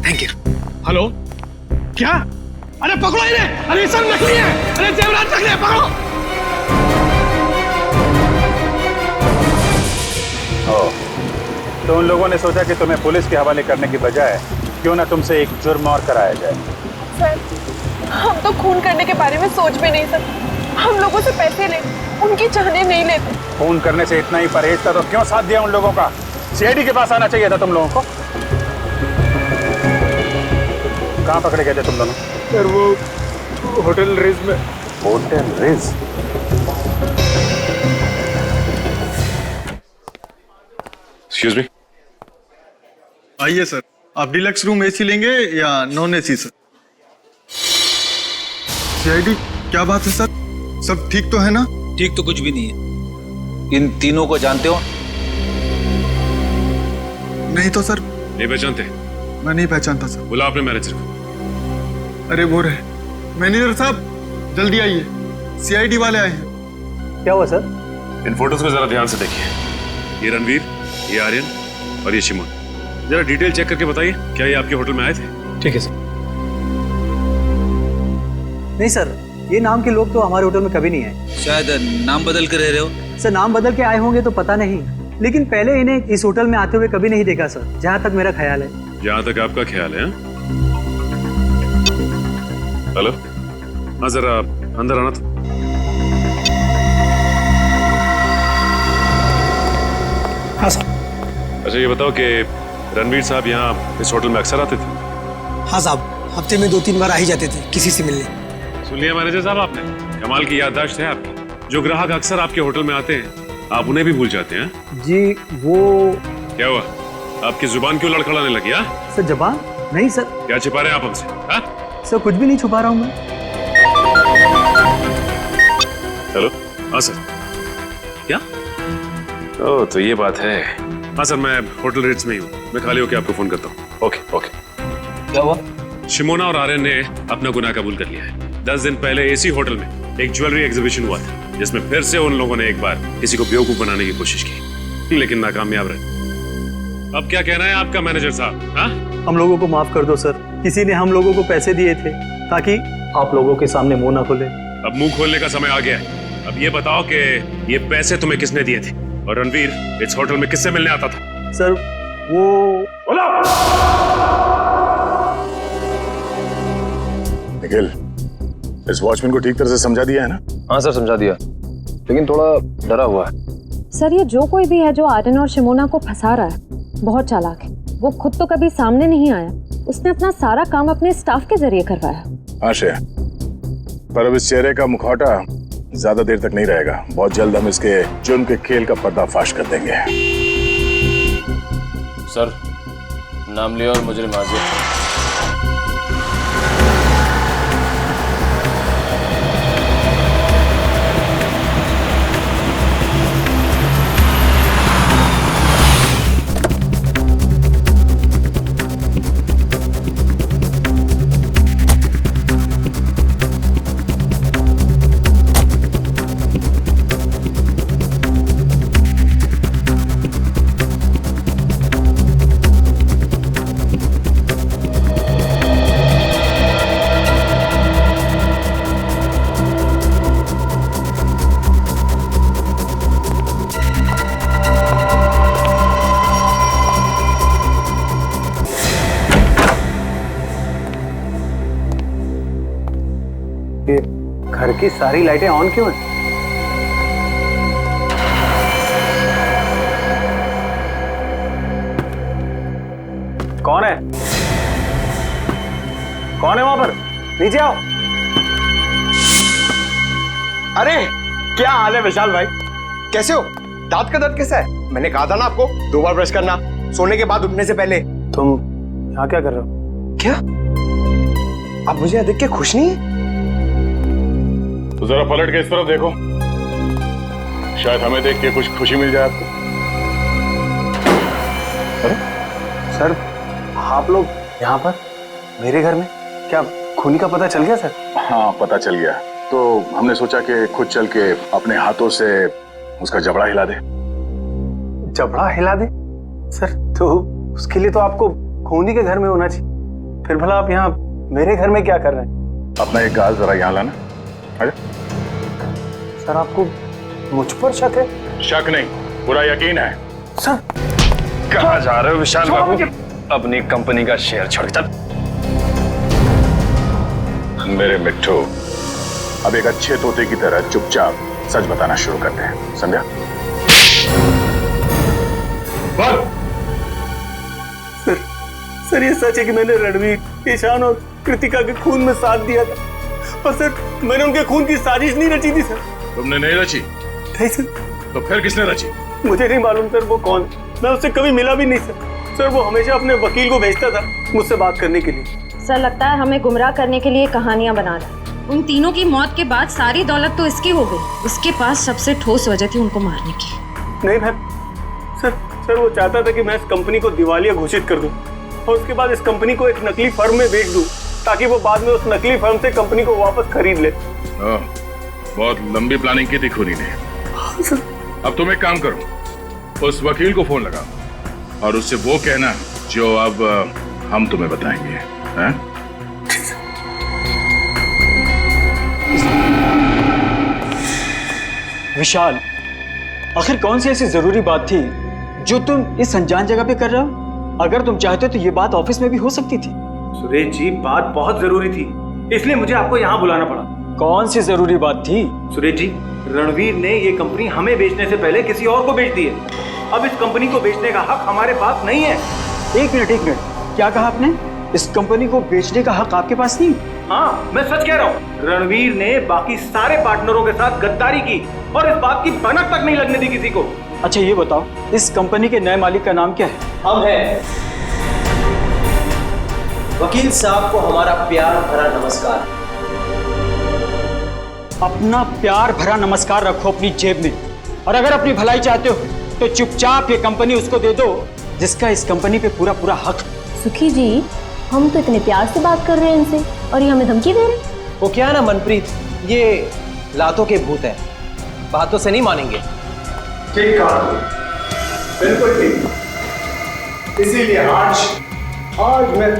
Thank you. हेलो, क्या? अरे पकड़ो इन्हें! अरे सब नकली है! अरे जेवरात नकली है, पकड़ो! तो उन लोगों ने सोचा कि तुम्हें पुलिस के हवाले करने की बजाय क्यों ना तुमसे एक जुर्म और कराया जाए। सर, हम तो खून करने के बारे में सोच भी नहीं सकते। हम लोगों से पैसे ले, उनकी चाहने नहीं लेते। खून करने से इतना ही परहेज था तो क्यों साथ दिया उन लोगों का? सीआईडी के पास आना चाहिए था तुम लोगों को। कहाँ पकड़े गए थे तुम दोनों? सर वो होटल रिज में। Hotel ridge? Excuse me. आइए सर, आप डिलक्स रूम एसी लेंगे या नॉन एसी सर? सीआईडी, क्या बात है सर? सब ठीक तो है ना? ठीक तो कुछ भी नहीं है। इन तीनों को जानते हो? नहीं तो सर। नहीं पहचानते? मैं नहीं पहचानता सर। बुला अपने मैनेजर को। अरे वो रहे। मैनेजर साहब जल्दी आइए, सीआईडी वाले आए हैं। क्या हुआ सर? इन फोटोज को जरा ध्यान से देखिए। ये रणवीर, ये आर्यन और ये शिमोन। जरा डिटेल चेक करके बताइए, क्या ये आपके होटल में आए थे? ठीक है सर। नहीं सर, ये नाम के लोग तो हमारे होटल में कभी नहीं आए। शायद नाम बदल कर रह रहे हो। सर नाम बदल के आए होंगे तो पता नहीं, लेकिन पहले इन्हें इस होटल में आते हुए कभी नहीं देखा सर, जहाँ तक मेरा ख्याल है। जहाँ तक आपका ख्याल है? हेलो, हाँ जरा अंदर आना था। हाँ सर। अच्छा ये बताओ कि रणवीर साहब यहाँ इस होटल में अक्सर आते थे? हाँ साहब, हफ्ते में 2-3 बार आ ही जाते थे किसी से मिलने। सुन लिया मैनेजर साहब आपने? कमाल की याददाश्त है आपकी। जो ग्राहक अक्सर आपके होटल में आते हैं आप उन्हें भी भूल जाते हैं? जी वो क्या हुआ, आपकी जुबान क्यों लड़खड़ाने लगी? सर जबान नहीं सर। क्या छिपा रहे हैं आप हमसे? सर कुछ भी नहीं छुपा रहा हूँ मैं। हेलो, हाँ सर। क्या? ओह तो ये बात है। हाँ सर, मैं होटल रिट्स में ही हूँ। मैं खाली होकर आपको फोन करता हूँ। Okay okay. क्या हुआ? शिमोना और आर्यन ने अपना गुनाह कबूल कर लिया है। 10 दिन पहले इसी होटल में एक ज्वेलरी एग्जीबिशन हुआ था, जिसमें फिर से उन लोगों ने एक बार किसी को बेवकूफ बनाने की कोशिश की, लेकिन नाकामयाब रहे। अब क्या कहना है आपका मैनेजर साहब? हाँ, हम लोगों को माफ कर दो सर। किसी ने हम लोगों को पैसे दिए थे ताकि आप लोगों के सामने मुंह ना खोले। अब मुंह खोलने का समय आ गया है। अब ये बताओ कि ये पैसे तुम्हें किसने दिए थे, और रणवीर इस होटल में किससे मिलने आता था? सर वो निखिल, इस वॉचमैन को ठीक तरह से समझा दिया है ना? हाँ सर समझा दिया, लेकिन थोड़ा डरा हुआ है। सर ये जो कोई भी है जो आर्यन और शिमोना को फंसा रहा है, बहुत चालाक है। वो खुद तो कभी सामने नहीं आया, उसने अपना सारा काम अपने स्टाफ के जरिए करवाया। आशय, पर अब इस चेहरे का मुखौटा ज्यादा देर तक नहीं रहेगा। बहुत जल्द हम इसके जुर्म के खेल का पर्दाफाश कर देंगे। सर नाम लिया और मुजरिम हाजिर। घर की सारी लाइटें ऑन क्यों हैं? कौन है? नीचे आओ। अरे क्या हाल है विशाल भाई, कैसे हो? दांत का दर्द कैसा है? मैंने कहा था ना आपको 2 बार ब्रश करना सोने के बाद उठने से पहले। तुम यहाँ क्या कर रहे हो? क्या आप मुझे यहाँ देख के खुश नहीं है? तो जरा पलट के इस तरफ देखो, शायद हमें देख के कुछ खुशी मिल जाए आपको। अरे सर, आप लोग यहाँ पर मेरे घर में? क्या खूनी का पता चल गया सर? हाँ पता चल गया, तो हमने सोचा कि खुद चल के अपने हाथों से उसका जबड़ा हिला दे। जबड़ा हिला दे? सर तो उसके लिए तो आपको खूनी के घर में होना चाहिए, फिर भला आप यहाँ मेरे घर में क्या कर रहे हैं? अपना एक गाल जरा यहाँ लाना। अरे सर आपको मुझ पर शक है? शक नहीं, पूरा यकीन है। सर कहाँ जा रहे हो विशाल बाबू? अपनी कंपनी का शेयर छोड़ चल। मेरे मिट्ठू, अब एक अच्छे तोते की तरह चुपचाप सच बताना शुरू करते हैं, समझा? बोल। सर ये सच है कि मैंने रणवीर, ईशान और कृतिका के खून में साथ दिया था, और सर मैंने उनके खून की साजिश नहीं रची थी सर। तुमने नहीं रची? नहीं सर। तो फिर किसने रची? मुझे नहीं मालूम सर वो कौन है, मैं उससे कभी मिला भी नहीं सर। सर वो हमेशा अपने वकील को भेजता था मुझसे बात करने के लिए। सर लगता है हमें गुमराह करने के लिए कहानियां बना रहा है। उन तीनों की मौत के बाद सारी दौलत तो इसकी हो गई, उसके पास सबसे ठोस वजह थी उनको मारने की। नहीं मैम, सर वो चाहता था कि मैं इस कंपनी को दिवालिया घोषित कर दूं और उसके बाद इस कंपनी को एक नकली फर्म में बेच दूं, ताकि वो बाद में उस नकली फर्म से कंपनी को वापस खरीद ले। बहुत लंबी प्लानिंग की थी खूनी ने। अब तुम एक काम करो, उस वकील को फोन लगाओ और उससे वो कहना जो अब हम तुम्हें बताएंगे, हैं? विशाल, आखिर कौन सी ऐसी जरूरी बात थी जो तुम इस अनजान जगह पे कर रहे हो? अगर तुम चाहते तो ये बात ऑफिस में भी हो सकती थी। सुरेश जी, बात बहुत जरूरी थी, इसलिए मुझे आपको यहाँ बुलाना पड़ा। कौन सी जरूरी बात थी? सुरेश जी, रणवीर ने ये कंपनी हमें बेचने से पहले किसी और को बेच दी है। अब इस कंपनी को बेचने का हक हमारे पास नहीं है। एक मिनट, क्या कहा आपने? इस कंपनी को बेचने का हक आपके पास नहीं? हाँ, मैं सच कह रहा हूँ। रणवीर ने बाकी सारे पार्टनरों के साथ गद्दारी की और इस बात की भनक तक नहीं लगने दी किसी को। अच्छा ये बताओ, इस कंपनी के नए मालिक का नाम क्या है? हम हैं। वकील साहब को हमारा प्यार भरा नमस्कार। अपना प्यार भरा नमस्कार रखो अपनी जेब में, और अगर अपनी भलाई चाहते हो तो चुपचाप ये कंपनी उसको दे दो जिसका इस कंपनी पे पूरा पूरा हक। सुखी जी, हम तो इतने प्यार से बात कर रहे हैं इनसे और ये हमें धमकी दे रहे हैं। वो क्या ना मनप्रीत, ये लातों के भूत है, बातों से नहीं मानेंगे। ठीक कहा, बिल्कुल ठीक। इसीलिए आज मैं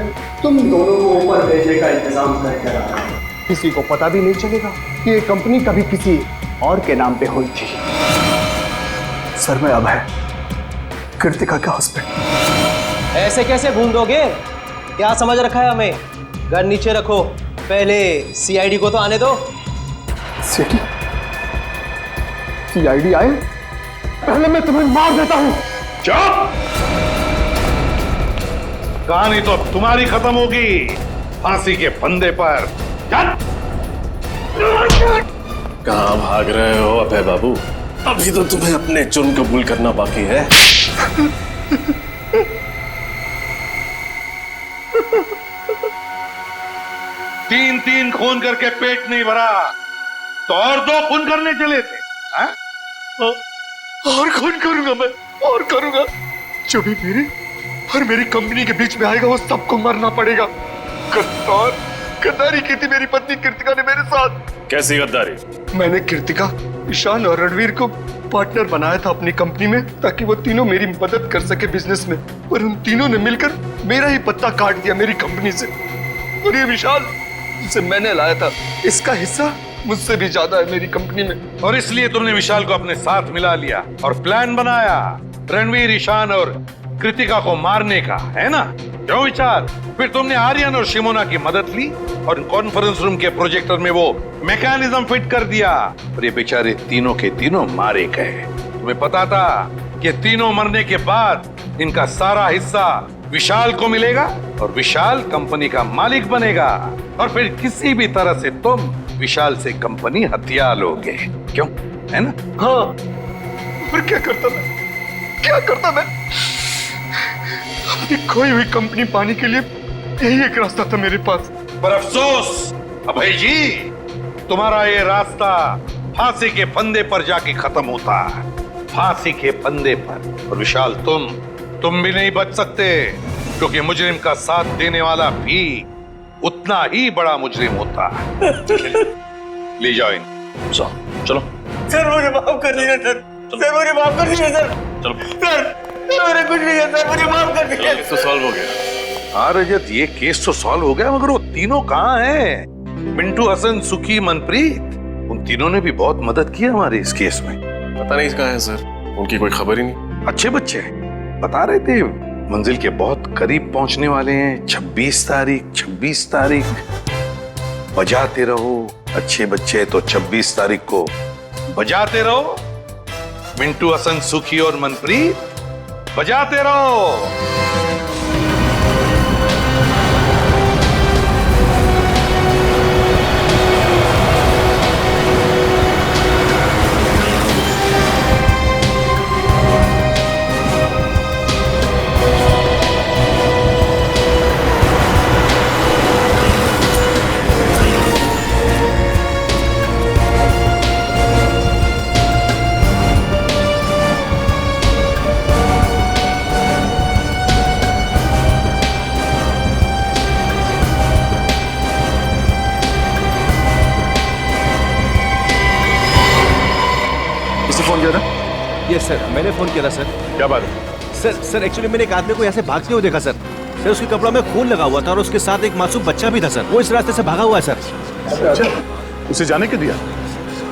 तुम दोनों को ऊपर भेजने का इंतजाम करके रहा हूं। किसी को पता भी नहीं चलेगा कि ये कंपनी कभी किसी और के नाम पे हुई थी। सर मैं अब है कृतिका का हस्बैंड। ऐसे कैसे भूल दोगे? क्या समझ रखा है हमें? घर नीचे रखो, पहले सीआईडी को तो आने दो। सीआईडी आए? पहले मैं तुम्हें मार देता हूं। चुप! कहानी तो तुम्हारी खत्म होगी फांसी के फंदे पर। कहाँ भाग रहे हो अभय बाबू? अभी तो तुम्हें अपने जुर्म कबूल करना बाकी है। तीन खून करके पेट नहीं भरा तो और 2 खून करने चले थे, हा? और खून करूंगा मैं, और करूंगा। जो भी मेरे और मेरी कंपनी के बीच में आएगा वो सबको मरना पड़ेगा। गद्दारी की थी मेरी पत्नी कृतिका ने मेरे साथ। कैसी गद्दारी? मैंने कृतिका, ईशान और रणवीर को पार्टनर बनाया था अपनी कंपनी में, ताकि वो तीनों मेरी मदद कर सके बिजनेस में, पर उन तीनों ने मिलकर मेरा ही पत्ता काट दिया मेरी कंपनी से। और ये विशाल जिसे मैंने लाया था, इसका हिस्सा मुझसे भी ज्यादा है मेरी कंपनी में। और इसलिए तुमने विशाल को अपने साथ मिला लिया और प्लान बनाया रणवीर, ईशान और कृतिका को मारने का, है ना? क्यों विशाल? फिर तुमने आर्यन और शिमोना की मदद ली और कॉन्फ्रेंस रूम के प्रोजेक्टर में वो मैकेनिज्म फिट कर दिया और ये बेचारे तीनों के तीनों मारे गए। तुम्हें पता था कि तीनों मरने के बाद इनका सारा हिस्सा विशाल को मिलेगा और विशाल कंपनी का मालिक बनेगा और फिर किसी भी तरह से तुम विशाल से कंपनी हथिया लोगे, क्यों? है ना? हाँ। फिर क्या करता मैं? अपनी खोई हुई कंपनी पाने के लिए यही एक रास्ता था मेरे पास। पर अफसोस अभय जी, तुम्हारा ये रास्ता फांसी के फंदे पर जाके खत्म होता है, फांसी के फंदे पर। और विशाल तुम भी नहीं बच सकते, क्योंकि मुजरिम का साथ देने वाला भी उतना ही बड़ा मुजरिम होता है। ले जाओ इन। चलो सर मुझे माफ कर दीजिए सर, सर मुझे माफ कर दीजिए सर, चलो सर मेरे कुछ नहीं है सर, मुझे माफ कर दीजिए। केस तो सॉल्व हो गया। हाँ रजत, ये केस तो सॉल्व हो गया, मगर वो तीनों कहाँ हैं? मिंटू, हसन, सुखी, मनप्रीत, उन तीनों ने भी बहुत मदद की हमारे इस केस में। पता नहीं कहाँ है सर, उनकी कोई खबर ही नहीं। अच्छे बच्चे बता रहे थे मंजिल के बहुत करीब पहुंचने वाले हैं। 26 तारीख बजाते रहो अच्छे बच्चे, तो 26 तारीख को बजाते रहो। मिंटू, हसन, सुखी और मनप्रीत बजाते रहो। फोन किया था? यस सर, मैंने फोन किया था सर। क्या बात है? सर एक्चुअली मैंने एक आदमी को यहाँ से भागते हुए देखा सर। सर उसके कपड़ों में खून लगा हुआ था और उसके साथ एक मासूम बच्चा भी था सर। वो इस रास्ते से भागा हुआ है सर। अच्छा, उसे जाने क्यों दिया?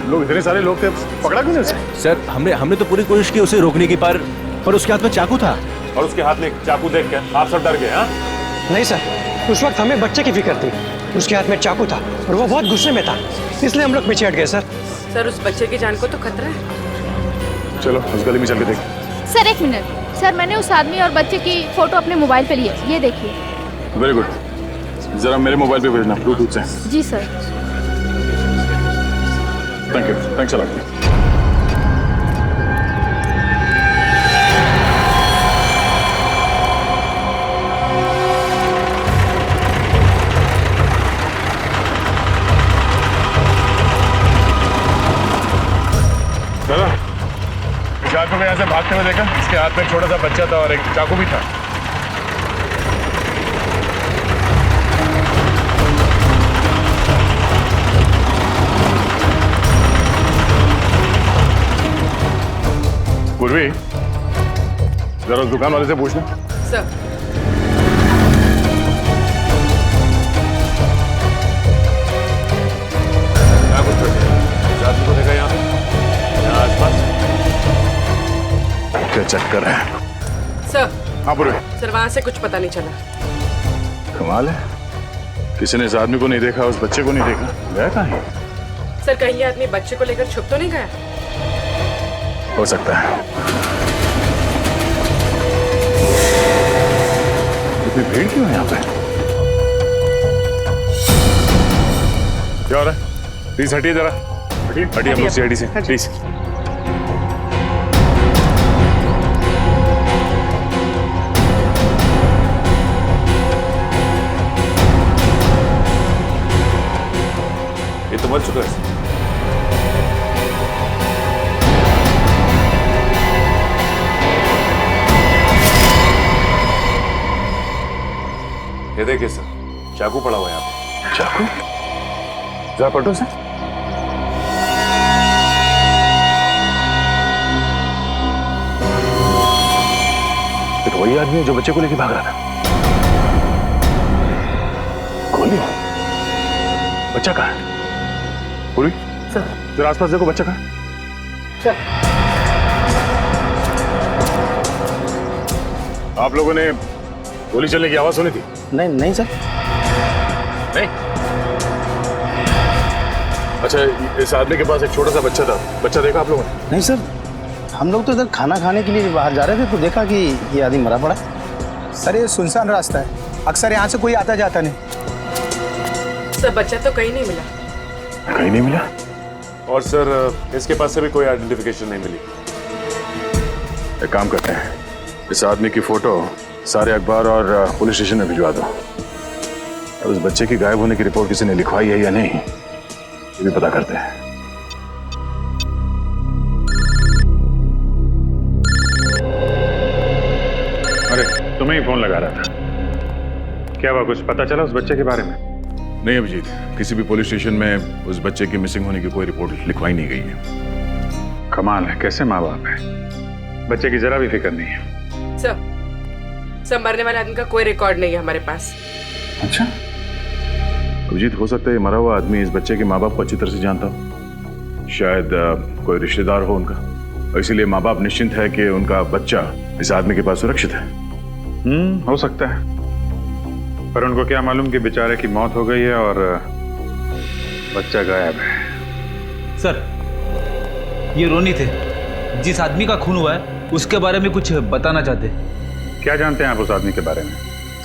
लोग इतने सारे लोग थे, पकड़ा क्यों नहीं उसे? सर हमने तो पूरी कोशिश की उसे रोकने की, पर उसके हाथ में चाकू था। और उसके हाथ में चाकू देख कर आप सब डर गए? हाँ नहीं सर, उस वक्त हमें बच्चे की फिक्र थी। उसके हाथ में चाकू था और वो बहुत गुस्से में था, इसलिए हम लोग पीछे हट गए सर। सर उस बच्चे की जान को तो खतरा है। चलो उस गली में चल के देख। सर एक मिनट, सर मैंने उस आदमी और बच्चे की फोटो अपने मोबाइल पे ली है, ये देखिए। वेरी गुड, जरा मेरे मोबाइल पे भेजना ब्लूटूथ से। जी sir. Thank you, thanks a lot. चाकू को यहाँ से भागते हुए देखा, इसके हाथ में एक छोटा सा बच्चा था और एक चाकू भी था। पूर्वी, जरा उस दुकान वाले से पूछना। सर क्या कुछ आदमी को देखा यहाँ आसपास? क्या चक्कर है? सर। हाँ पूर्वी। सर वहां से कुछ पता नहीं चला। कमाल है, किसी ने इस आदमी को नहीं देखा, उस बच्चे को नहीं देखा, गया कहाँ है? सर कहीं ये आदमी बच्चे को लेकर छुप तो नहीं गया? हो सकता है। इतनी भीड़ क्यों है यहाँ पे? क्या हो रहा है? प्लीज हटिए जरा, हटिए हम लोग सीआईडी से, प्लीज। ये तो मर चुका है। ये देखिए सर, चाकू पड़ा हुआ है यहाँ पे। चाकू? जरा पलटो से। ये तो वही आदमी है जो बच्चे को लेके भाग रहा था। गोली? बच्चा कहाँ है? पूरी? सर जरा आसपास देखो, बच्चा कहाँ? सर आप लोगों ने गोली चलने की आवाज सुनी थी? नहीं सर। नहीं? अच्छा, इस आदमी के पास एक छोटा सा बच्चा था, बच्चा देखा आप लोगों ने? नहीं सर, हम लोग तो इधर खाना खाने के लिए बाहर जा रहे थे तो देखा कि ये आदमी मरा पड़ा। सर ये सुनसान रास्ता है, अक्सर यहाँ से कोई आता जाता नहीं। सर बच्चा तो कहीं नहीं मिला। कहीं नहीं मिला? और सर इसके पास से भी कोई आइडेंटिफिकेशन नहीं मिली। एक काम करते हैं, इस आदमी की फोटो सारे अखबार और पुलिस स्टेशन में भिजवा दो। और उस बच्चे की गायब होने की रिपोर्ट किसी ने लिखवाई है या नहीं, ये भी पता करते हैं। अरे तुम्हें ही फोन लगा रहा था, क्या हुआ? कुछ पता चला उस बच्चे के बारे में? नहीं अभिजीत, किसी भी पुलिस स्टेशन में उस बच्चे की मिसिंग होने की कोई रिपोर्ट लिखवाई नहीं गई है। कमाल है, कैसे माँ बाप है, बच्चे की जरा भी फिक्र नहीं है। सब मरने वाले आदमी का कोई रिकॉर्ड नहीं है हमारे पास। अच्छा अभिजीत, हो सकता है ये मरा हुआ आदमी इस बच्चे के माँ बाप को अच्छी तरह से जानता हो, शायद कोई रिश्तेदार हो उनका, और इसीलिए माँ बाप निश्चिंत है कि उनका बच्चा इस आदमी के पास सुरक्षित है। हो सकता है, पर उनको क्या मालूम कि बेचारे की मौत हो गई है और बच्चा गायब है। सर ये रोनी थे, जिस आदमी का खून हुआ है उसके बारे में कुछ बताना चाहते। क्या जानते हैं आप उस आदमी के बारे में?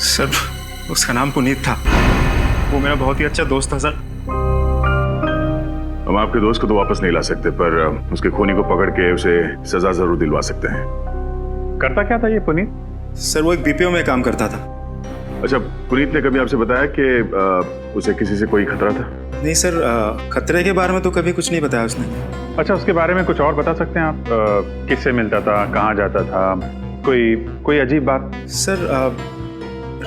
सर उसका नाम पुनीत था, वो मेरा बहुत ही अच्छा दोस्त था सर। हम आपके दोस्त को तो वापस नहीं ला सकते, पर उसके खूनी को पकड़ के उसे सजा जरूर दिलवा सकते हैं। करता क्या था ये पुनीत? सर वो एक बीपीओ में काम करता था। अच्छा, पुनीत ने कभी आपसे बताया कि उसे किसी से कोई खतरा था? नहीं सर, खतरे के बारे में तो कभी कुछ नहीं बताया उसने। अच्छा, उसके बारे में कुछ और बता सकते हैं आप? किससे मिलता था, कहाँ जाता था, कोई अजीब बात? सर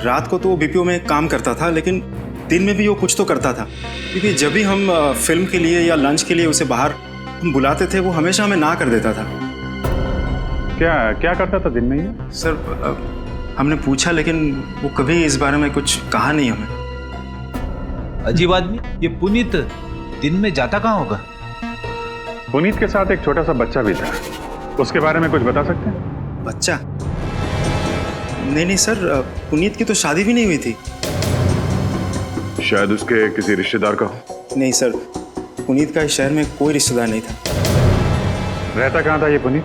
रात को तो वो बीपीओ में काम करता था, लेकिन दिन में भी वो कुछ तो करता था, क्योंकि जब भी हम फिल्म के लिए या लंच के लिए उसे बाहर हम बुलाते थे वो हमेशा हमें ना कर देता था। क्या करता था दिन में ये? सर हमने पूछा लेकिन वो कभी इस बारे में कुछ कहा नहीं हमें। अजीब आदमी, ये पुनीत दिन में जाता कहाँ होगा? पुनीत के साथ एक छोटा सा बच्चा भी था, उसके बारे में कुछ बता सकते हैं? बच्चा? नहीं सर, पुनीत की तो शादी भी नहीं हुई थी। शायद उसके किसी रिश्तेदार का हो। नहीं सर, पुनीत का इस शहर में कोई रिश्तेदार नहीं था। रहता कहाँ था ये पुनीत?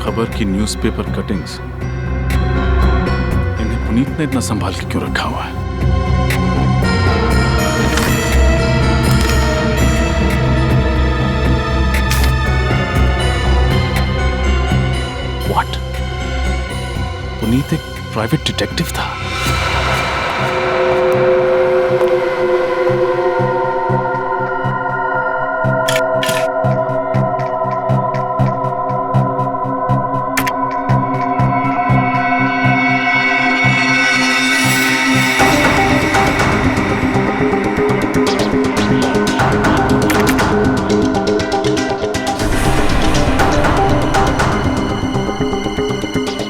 खबर की न्यूज़पेपर कटिंग्स, इन्हें पुनीत ने इतना संभाल के क्यों रखा हुआ है? What? पुनीत एक प्राइवेट डिटेक्टिव था।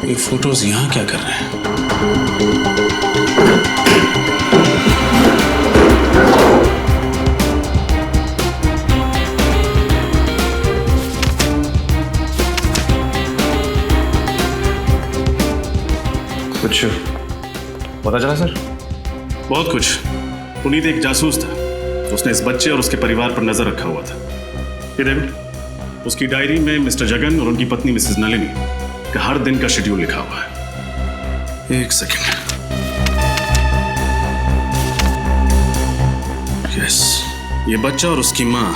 ये फोटोज यहाँ क्या कर रहे हैं? कुछ पता चला सर? बहुत कुछ। पुनीत एक जासूस था, उसने इस बच्चे और उसके परिवार पर नजर रखा हुआ था। ये देखो, उसकी डायरी में मिस्टर जगन और उनकी पत्नी मिसेस नलिनी का हर दिन का शेड्यूल लिखा हुआ है। एक सेकेंड। यस, ये बच्चा और उसकी माँ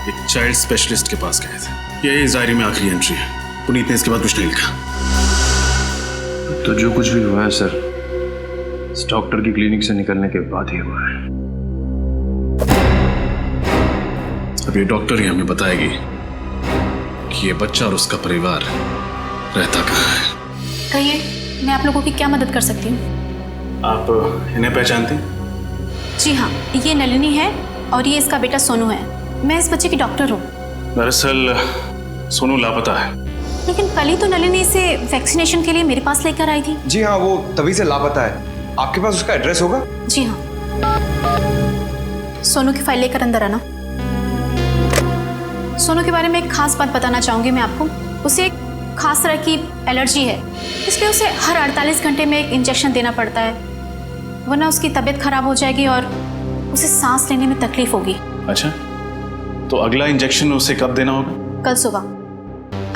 एक चाइल्ड स्पेशलिस्ट के पास गए थे। ये इस डायरी में आखिरी एंट्री है। पुनीत ने इसके बाद कुछ नहीं लिखा। तो जो कुछ भी हुआ है सर, इस डॉक्टर की क्लिनिक से निकलने के बाद ही हुआ है। अब ये डॉक्टर ही हमें बताएगी कि ये बच्चा और उसका परिवार रहता कहाँ है। कहिए, मैं आप लोगों की क्या मदद कर सकती हूँ? आप इन्हें पहचानती? जी हाँ, ये नलिनी है और ये इसका बेटा सोनू है। मैं इस बच्चे की डॉक्टर हूँ। दरअसल सोनू लापता है। लेकिन कल ही तो नलिनी इसे वैक्सीनेशन के लिए मेरे पास लेकर आई थी। जी हाँ, वो तभी से लापता है। आपके पास उसका एड्रेस होगा? जी हाँ। सोनू की फाइल लेकर अंदर आना। सोनू के बारे में एक खास बात बताना चाहूंगी मैं आपको। उसे एक खास तरह की एलर्जी है, इसलिए उसे हर 48 घंटे में एक इंजेक्शन देना पड़ता है, वरना उसकी तबीयत खराब हो जाएगी और उसे सांस लेने में तकलीफ होगी। अच्छा, तो अगला इंजेक्शन उसे कब देना होगा? कल सुबह।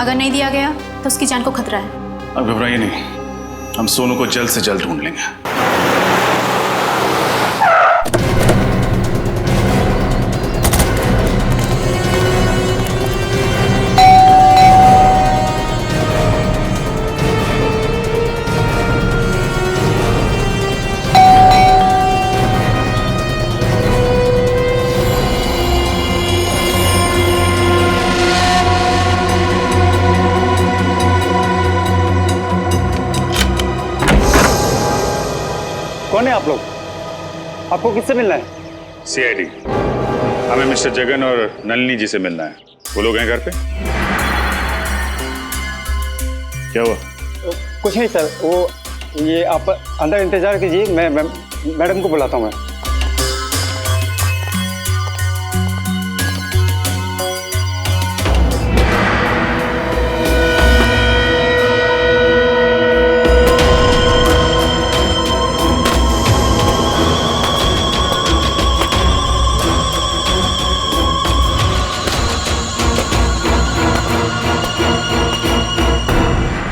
अगर नहीं दिया गया तो उसकी जान को खतरा है। अब घबराइए नहीं, हम सोनू को जल्द से जल्द ढूंढ लेंगे। कौन है आप लोग? आपको किससे मिलना है? सीआईडी। हमें मिस्टर जगन और नलिनी जी से मिलना है। वो लोग हैं घर पे? क्या हुआ? कुछ नहीं सर, वो ये आप अंदर इंतजार कीजिए, मैं मैडम को बुलाता हूँ मैं।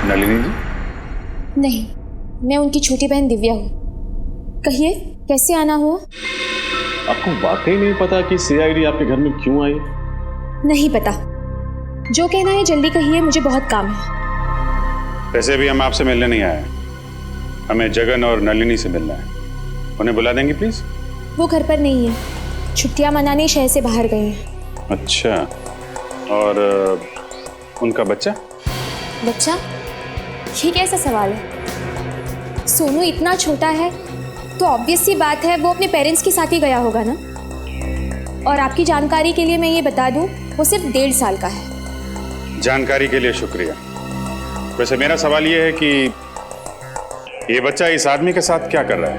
नलिनी जी? नहीं, मैं उनकी छोटी बहन दिव्या हूँ। कहिए, कैसे आना हुआ? आपको वाकई नहीं पता कि सीआईडी आपके घर में क्यों आई? नहीं पता। जो कहना है जल्दी कहिए, मुझे बहुत काम है। वैसे भी हम आपसे मिलने नहीं आए, हमें जगन और नलिनी से मिलना है। उन्हें बुला देंगे प्लीज? वो घर पर नहीं है, छुट्टियां मनाने शहर से बाहर गए हैं। अच्छा, और उनका बच्चा? बच्चा? ये कैसा सवाल है? सोनू इतना छोटा है तो ऑब्वियस सी बात है वो अपने पेरेंट्स के साथ ही गया होगा ना। और आपकी जानकारी के लिए मैं ये बता दूं, वो सिर्फ 1.5 साल का है। जानकारी के लिए शुक्रिया। वैसे मेरा सवाल ये है कि ये बच्चा इस आदमी के साथ क्या कर रहा है?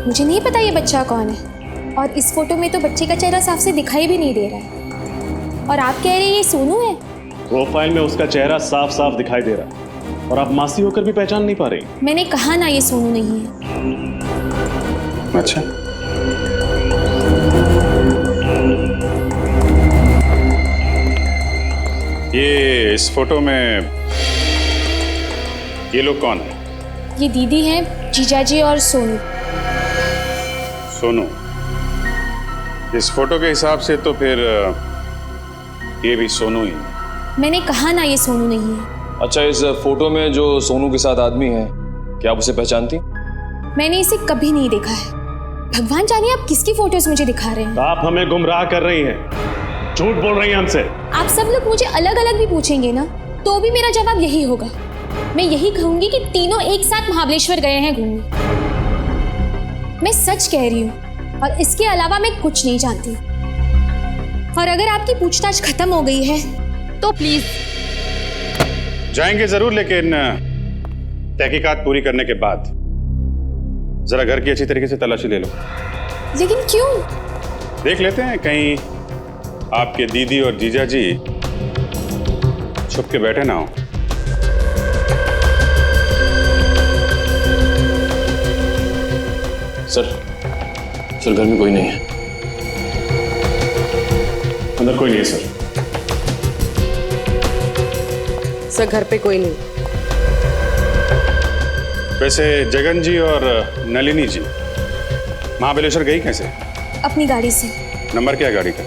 मुझे नहीं पता ये बच्चा कौन है, और इस फोटो में तो बच्चे का चेहरा साफ से दिखाई भी नहीं दे रहा है। और आप कह रहे हैं ये सोनू है? प्रोफाइल में उसका चेहरा साफ साफ दिखाई दे रहा है और आप मासी होकर भी पहचान नहीं पा रही। मैंने कहा ना ये सोनू नहीं है। अच्छा, ये इस फोटो में ये लोग कौन है? ये दीदी हैं, जीजाजी और सोनू। सोनू? इस फोटो के हिसाब से तो फिर ये भी सोनू ही है। मैंने कहा ना ये सोनू नहीं है। अच्छा, इस फोटो में जो सोनू के साथ आदमी है, क्या आप उसे पहचानती? मैंने इसे कभी नहीं देखा है। भगवान जाने आप किसकी फोटोज मुझे दिखा रहे हैं। आप हमें गुमराह कर रही हैं, झूठ बोल रही हैं हमसे। आप सब लोग मुझे अलग अलग भी पूछेंगे ना, तो भी मेरा जवाब यही होगा। मैं यही कहूंगी कि तीनों एक साथ महाबलेश्वर गए हैं घूमने। मैं सच कह रही हूँ और इसके अलावा मैं कुछ नहीं जानती। और अगर आपकी पूछताछ खत्म हो गई है तो प्लीज। जाएंगे जरूर, लेकिन तहकीकात पूरी करने के बाद जरा घर की अच्छी तरीके से तलाशी ले लो। लेकिन क्यों? देख लेते हैं कहीं आपके दीदी और जीजा जी छुप के बैठे ना हो। सर घर में कोई नहीं है। अंदर कोई नहीं है सर। सर घर पे कोई नहीं। वैसे जगन जी और नलिनी जी महाबलेश्वर गई कैसे? अपनी गाड़ी से। नंबर क्या है गाड़ी का?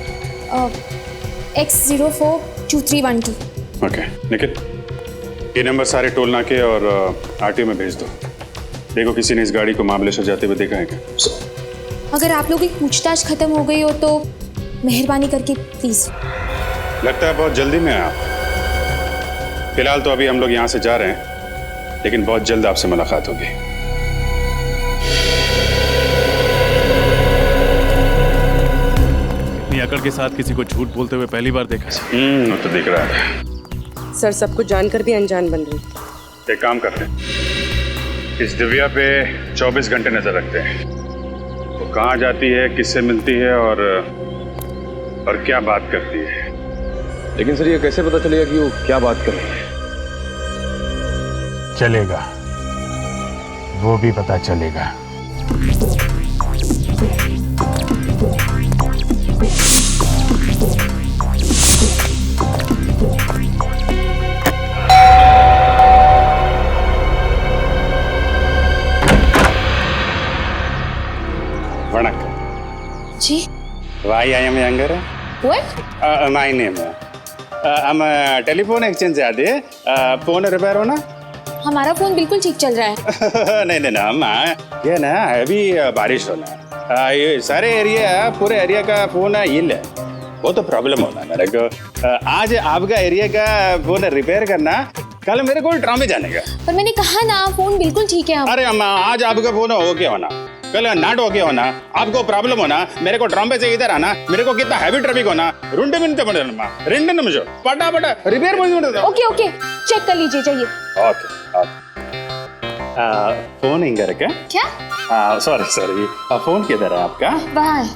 X042312। ओके निखिल, ये नंबर सारे टोल नाके और आरटीओ में भेज दो। देखो किसी ने इस गाड़ी को महाबलेश्वर जाते हुए देखा है क्या? अगर आप लोगों की पूछताछ खत्म हो गई हो तो मेहरबानी करके प्लीज। लगता है बहुत जल्दी में हैं आप। फिलहाल तो अभी हम लोग यहाँ से जा रहे हैं, लेकिन बहुत जल्द आपसे मुलाकात होगी। इतनी अकड़ के साथ किसी को झूठ बोलते हुए पहली बार देखा। वो तो दिख रहा है। सर सब कुछ जानकर भी अनजान बन रही। एक काम करते हैं, इस दिव्या पे 24 घंटे नजर रखते हैं। वो कहाँ जाती है, किससे मिलती है और क्या बात करती है। लेकिन सर ये कैसे पता चलेगा कि वो क्या बात कर रही है? चलेगा, वो भी पता चलेगा। वणक्कम जी। Why I am younger? What? My name. हम टेलीफोन एक्सचेंज से आते हैं। फोन रिपेयर होना? हमारा फोन बिल्कुल ठीक चल रहा है। नहीं नहीं ना अम्मा, ये ना अभी बारिश होना ये सारे एरिया, पूरे एरिया का फोन हिल है, वो तो प्रॉब्लम होना मेरे को। आज आपका एरिया का फोन रिपेयर करना, कल मेरे को ड्रामे जाने का। पर मैंने कहा ना फोन बिल्कुल ठीक है। अरे अम्मा, आज आपका फोन ओके होना, कल नाट ओके होना, आपको प्रॉब्लम होना, मेरे को ड्रामे से इधर आना, मेरे को कितना हैवी ट्रैफिक होना, रुंडे मिनट पड़ेगा, 2 निमिषம் पटापट रिपेयर कर। ओके ओके, चेक कर लीजिए, जाइए। Okay okay. फोन इंगर का क्या? सॉरी सॉरी, फोन किधर है आपका? वहाँ है।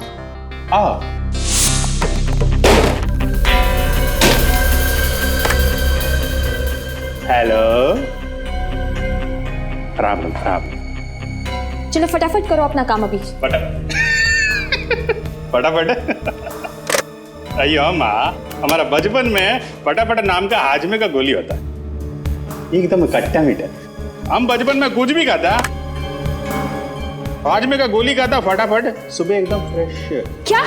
हेलो, राम राम। चलो फटाफट करो अपना काम अभी। फटाफट। अयो माँ, हमारा बचपन में फटाफट नाम का हाजमे का गोली होता है, एकदम खट्टा मीठा। हम बचपन में कुछ भी खाता, हाजमे का गोली खाता, फटाफट सुबह एकदम फ्रेश। क्या?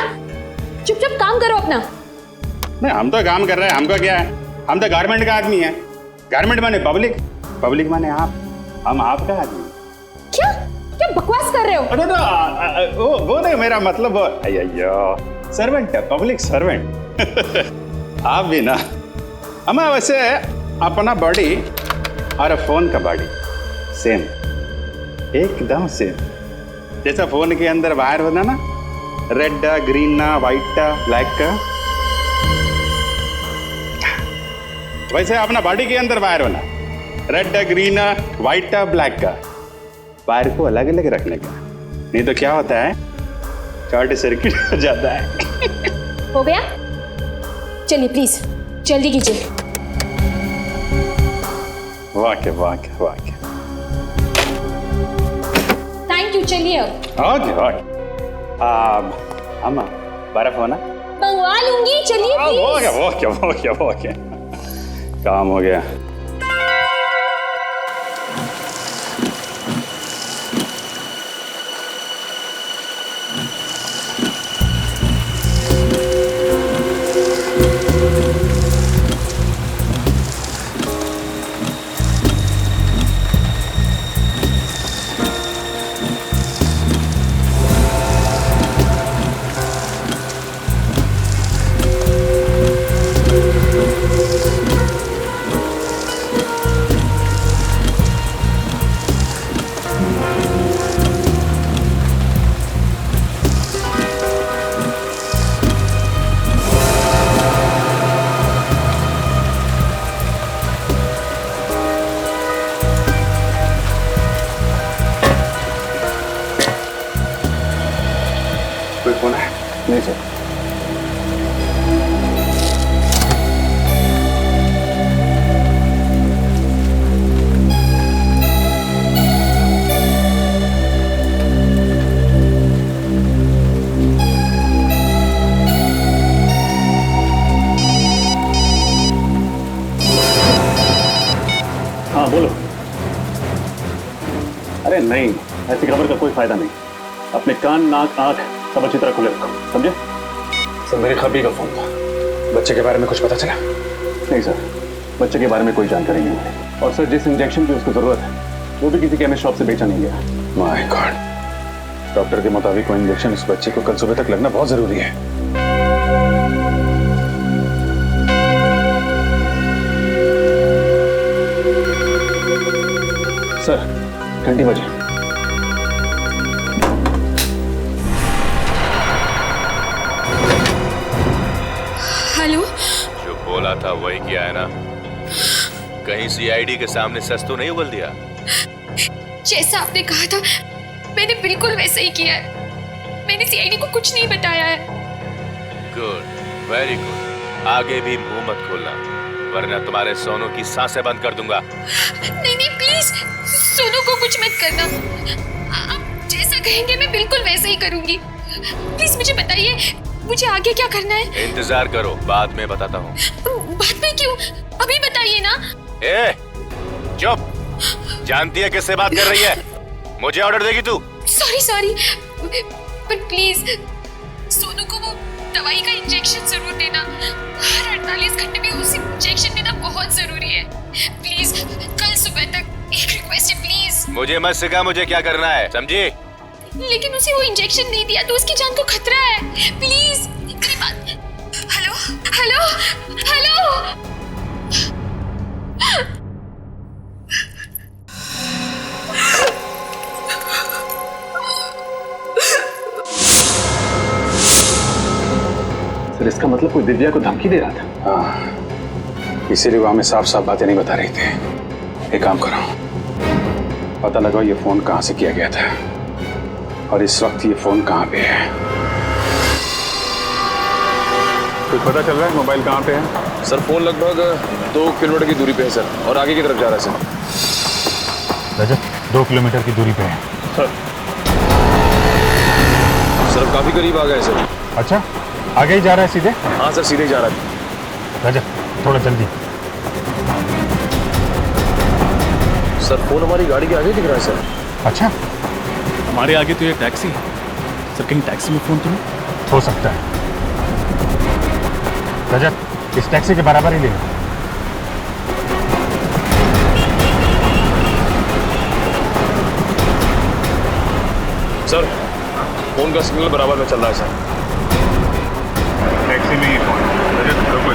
चुपचाप काम करो अपना। नहीं, हम तो काम कर रहे हैं, हमका क्या है, हम तो गारमेंट का आदमी है। गारमेंट माने पब्लिक, पब्लिक माने आप, हम आपका आदमी। क्या क्या बकवास कर रहे हो? वो नहीं, मेरा मतलब अयो सर्वेंट है, पब्लिक सर्वेंट। आप भी ना। हमें वैसे अपना बॉडी और फोन का बॉडी सेम, एकदम सेम। जैसा फोन के अंदर वायर होना ना, रेड ग्रीन व्हाइट ब्लैक का, वैसे अपना बॉडी के अंदर वायर होना, रेड ग्रीन व्हाइट ब्लैक का। वायर को अलग अलग रखने का, नहीं तो क्या होता है, शॉर्ट सर्किट हो जाता है। हो गया? चलिए प्लीज जल्दी कीजिए। वाके वाके वाके। थैंक यू, चलिए अब। Okay okay. अम्मा बर्फ होना? मंगवा लूंगी, चलिए please. Okay okay okay okay, काम हो गया। कोई फोन है? नहीं सर। हाँ बोलो। अरे नहीं, ऐसी खबर का कोई फायदा नहीं। अपने कान नाक आंख सब अच्छी तरह खुले रखो, समझे? सर मेरे खबी का फोन था, बच्चे के बारे में कुछ पता चला? नहीं सर, बच्चे के बारे में कोई जानकारी नहीं है। और सर, जिस इंजेक्शन की उसको जरूरत है वो भी किसी केमिस्ट शॉप से बेचा नहीं गया। My God. डॉक्टर के मुताबिक वो इंजेक्शन उस बच्चे को कल सुबह तक लगना बहुत जरूरी है। सर, घंटी बजे। हेलो। जो बोला था वही किया है ना? कहीं सीआईडी के सामने सच तो नहीं उगल दिया? जैसा आपने कहा था मैंने बिल्कुल वैसा ही किया है। मैंने सीआईडी को कुछ नहीं बताया है। Good, very good. आगे भी मुंह मत खोलना वरना तुम्हारे सोनू की सांसें बंद कर दूंगा। नहीं नहीं प्लीज, सोनू को कुछ मत करना। आप जैसा कहेंगे मैं बिल्कुल वैसा ही करूंगी। प्लीज मुझे बताइए, मुझे आगे क्या करना है? इंतजार करो, बाद में बताता हूँ। बाद में क्यों? अभी बताइए ना। ए, चुप। जानती है किससे बात कर रही है? मुझे ऑर्डर देगी तू? सॉरी पर प्लीज सोनू को वो दवाई का इंजेक्शन जरूर देना। हर 48 घंटे में उसे इंजेक्शन देना बहुत जरूरी है। प्लीज कल सुबह तक एक रिक्वेस्ट है प्लीज। मुझे मत सिखा मुझे क्या करना है, समझी? लेकिन उसे वो इंजेक्शन नहीं दिया तो उसकी जान को खतरा है। प्लीज मेरी बात। Hello hello hello. सर, इसका मतलब कोई दिव्या को धमकी दे रहा था? हाँ, इसीलिए वो हमें साफ साफ बातें नहीं बता रही थी। एक काम करो, पता लगाओ ये फोन कहां से किया गया था और इस वक्त ये फोन कहां पे है। कुछ पता चल रहा है मोबाइल कहां पे है? सर, फोन लगभग 2 किलोमीटर की दूरी पे है सर, और आगे की तरफ जा रहा है सर। रजत, 2 किलोमीटर की दूरी पे है सर, काफी करीब आ गए सर। अच्छा, आगे ही जा रहा है सीधे? हाँ सर, सीधे ही जा रहा है। रजत, थोड़ा जल्दी। सर, फोन हमारी गाड़ी के आगे दिख रहा है सर। अच्छा, हमारे आगे तो ये टैक्सी है सर। कहीं टैक्सी में फोन तो नहीं हो सकता है। रजत, इस टैक्सी के बराबर ही ले लो। सर, फोन का सिग्नल बराबर में चल रहा है सर। टैक्सी में ही फोन। रजत, रुको।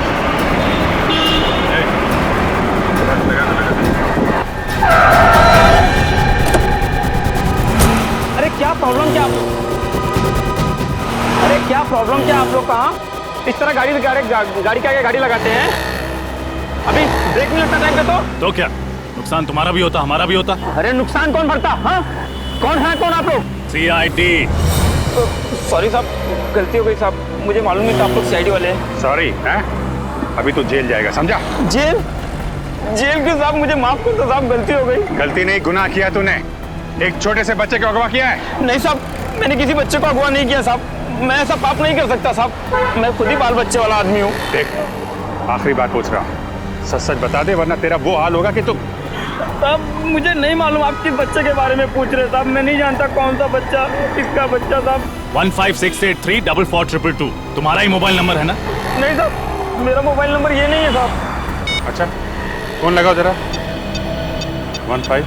अरे क्या प्रॉब्लम क्या आप लोग कहाँ इस तरह गाड़ी के आगे गाड़ी लगाते हैं? अभी ब्रेक नहीं लगता टाइम पे तो क्या नुकसान तुम्हारा भी होता हमारा भी होता? अरे नुकसान कौन भरता? हाँ, कौन आप लोग? सीआईडी। सॉरी साहब, गलती हो गई साहब, मुझे मालूम नहीं था आप लोग सीआईडी वाले हैं। सॉरी है, अभी तो जेल जाएगा, समझा? जेल क्यों साहब? मुझे माफ कर दो साहब, गलती हो गई। गलती नहीं, गुनाह किया तूने। एक छोटे से बच्चे को अगवा किया है। नहीं साहब, मैंने किसी बच्चे को अगवा नहीं किया साहब। मैं ऐसा पाप नहीं कर सकता साहब। मैं खुद ही बाल बच्चे वाला आदमी हूँ। देख, आखिरी बात पूछ रहा हूँ, सच बता दे वरना तेरा वो हाल होगा कि तू। साहब मुझे नहीं मालूम आप किस बच्चे के बारे में पूछ रहे साहब। मैं नहीं जानता कौन सा बच्चा, किसका बच्चा साहब। 1568322222 तुम्हारा ही मोबाइल नंबर है ना? नहीं साहब, मेरा मोबाइल नंबर ये नहीं है साहब। अच्छा, फोन लगाओ जरा। 15।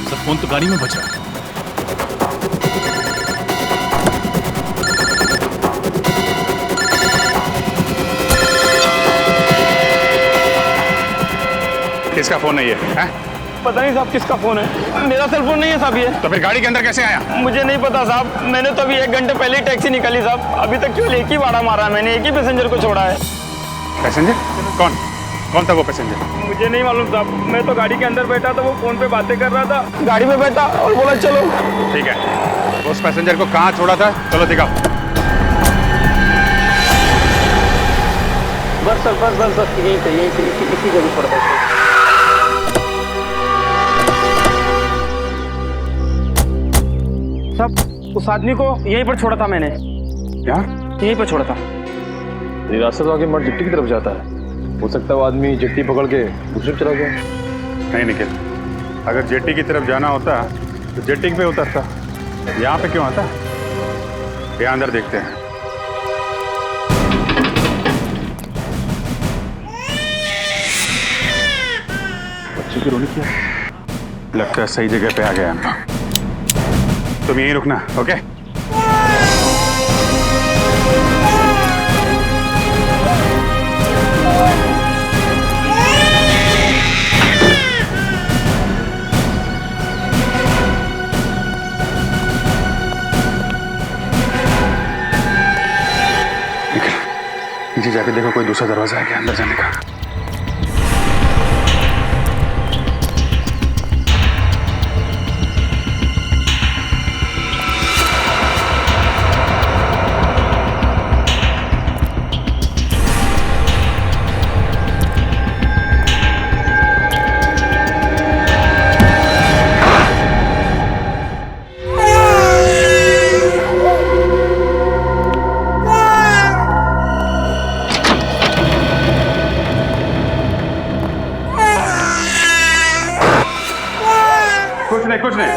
सर, फोन तो गाड़ी में बज रहा है। किसका फोन है ये? पता नहीं साहब किसका फोन है। मेरा सेल फोन नहीं है साहब ये। तो फिर गाड़ी के अंदर कैसे आया? मुझे नहीं पता साहब, मैंने तो अभी 1 घंटे पहले ही टैक्सी निकाली साहब। अभी तक केवल एक ही भाड़ा मारा है मैंने, एक ही पैसेंजर को छोड़ा है। पैसेंजर? कौन था वो पैसेंजर? मुझे नहीं मालूम साहब, मैं तो गाड़ी के अंदर बैठा था, वो फोन पे बातें कर रहा था। गाड़ी में बैठा और बोला चलो। ठीक है, उस पैसेंजर को कहाँ छोड़ा था? चलो दिखाओ। बस यहीं पे इसी जगह पर बैठे। साहब उस आदमी को यहीं पर छोड़ा था मैंने। क्या? यहीं पर छोड़ा था। ये रास्ता तो आगे मर्द जेट्टी की तरफ जाता है। हो सकता है वो आदमी जेट्टी पकड़ के दूसरी तरफ चला गया। नहीं निखिल, अगर जेट्टी की तरफ जाना होता तो जेट्टी पे उतरता। यहाँ पे क्यों आता है? यहाँ अंदर देखते हैं। बच्चे की रोने क्या? लगता है सही जगह पे आ गए हम लोग। तुम यहीं रुकना, ओके? नीचे जाके देखो कोई दूसरा दरवाजा है क्या अंदर जाने का। कुछ नहीं।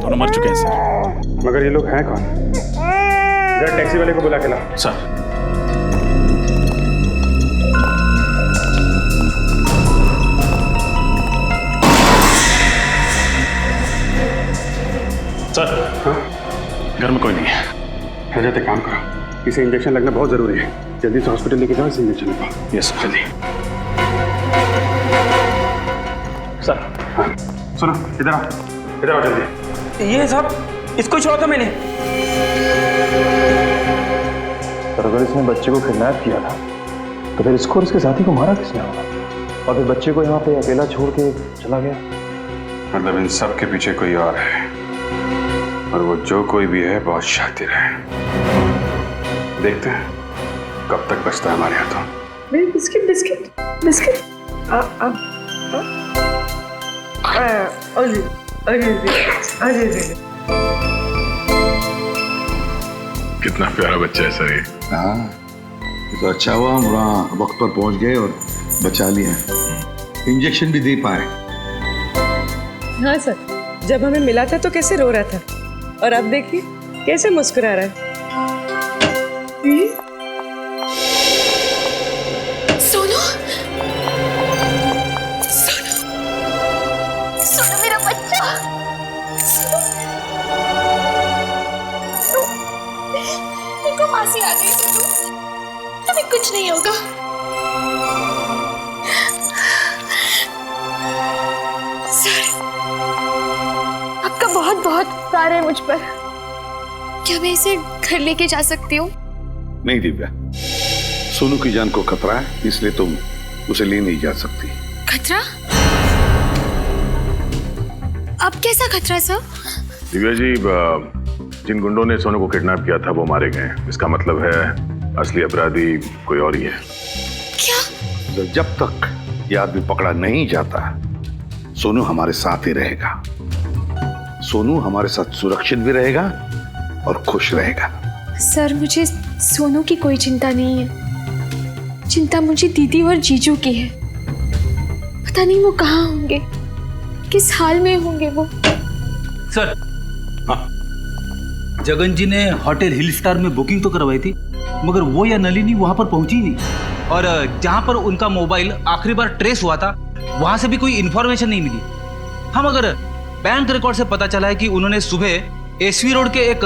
दोनों मर चुके हैं सर। मगर ये लोग हैं कौन? जरा टैक्सी वाले को बुला के लाओ। सर। सर, हाँ? घर में कोई नहीं है। रजत, एक काम करो, इसे इंजेक्शन लगना बहुत जरूरी है। जल्दी से हॉस्पिटल लेके जाओ, इसे इंजेक्शन लगवाओ। यस सर, जल्दी। सर, हाँ, सुनो, इधर आओ जल्दी। ये साहब, इसको छोड़ा था मैंने। पर अगर इसने बच्चे को किडनैप किया था तो फिर इसको और इसके साथी को मारा किसने होगा? और फिर बच्चे को यहाँ पे अकेला छोड़ के चला गया। मतलब इन सब के पीछे कोई और है, और वो जो कोई भी है बहुत शातिर है। देखते हैं कब तक बचता है हमारे हाथों। मेरी बिस्किट बिस्किट बिस्किट कितना प्यारा बच्चा है सर ये। हाँ, ये तो अच्छा हुआ हम वहाँ वक्त पर पहुंच गए और बचा लिया, इंजेक्शन भी दे पाए। हाँ सर, जब हमें मिला था तो कैसे रो रहा था, और अब देखिए कैसे मुस्कुरा रहा है। सोनू, सोनू, सोनू मेरा बच्चा। देखो मासी आ गई। सोनू, तुम्हें कुछ नहीं होगा। सर, आपका बहुत बहुत प्यार है मुझ पर। क्या मैं इसे घर लेके जा सकती हूँ? नहीं दिव्या, सोनू की जान को खतरा है, इसलिए तुम उसे ले नहीं जा सकती। खतरा? अब कैसा खतरा सर? दिव्या जी, जिन गुंडों ने सोनू को किडनैप किया था वो मारे गए। इसका मतलब है असली अपराधी कोई और ही है। क्या? जब तक ये आदमी पकड़ा नहीं जाता, सोनू हमारे साथ ही रहेगा। सोनू हमारे साथ सुरक्षित भी रहेगा और खुश रहेगा। सर, मुझे सोनू की कोई चिंता नहीं है। चिंता मुझे दीदी और जीजू की है। पता नहीं वो कहाँ होंगे, किस हाल में होंगे वो। सर, हाँ, जगन जी ने होटल हिल स्टार में बुकिंग तो करवाई थी, मगर वो या नलिनी वहां पर पहुंची नहीं, और जहां पर उनका मोबाइल आखिरी बार ट्रेस हुआ था वहां से भी कोई इंफॉर्मेशन नहीं मिली। हम अगर बैंक रिकॉर्ड से पता चला है कि उन्होंने सुबह एसवी रोड के एक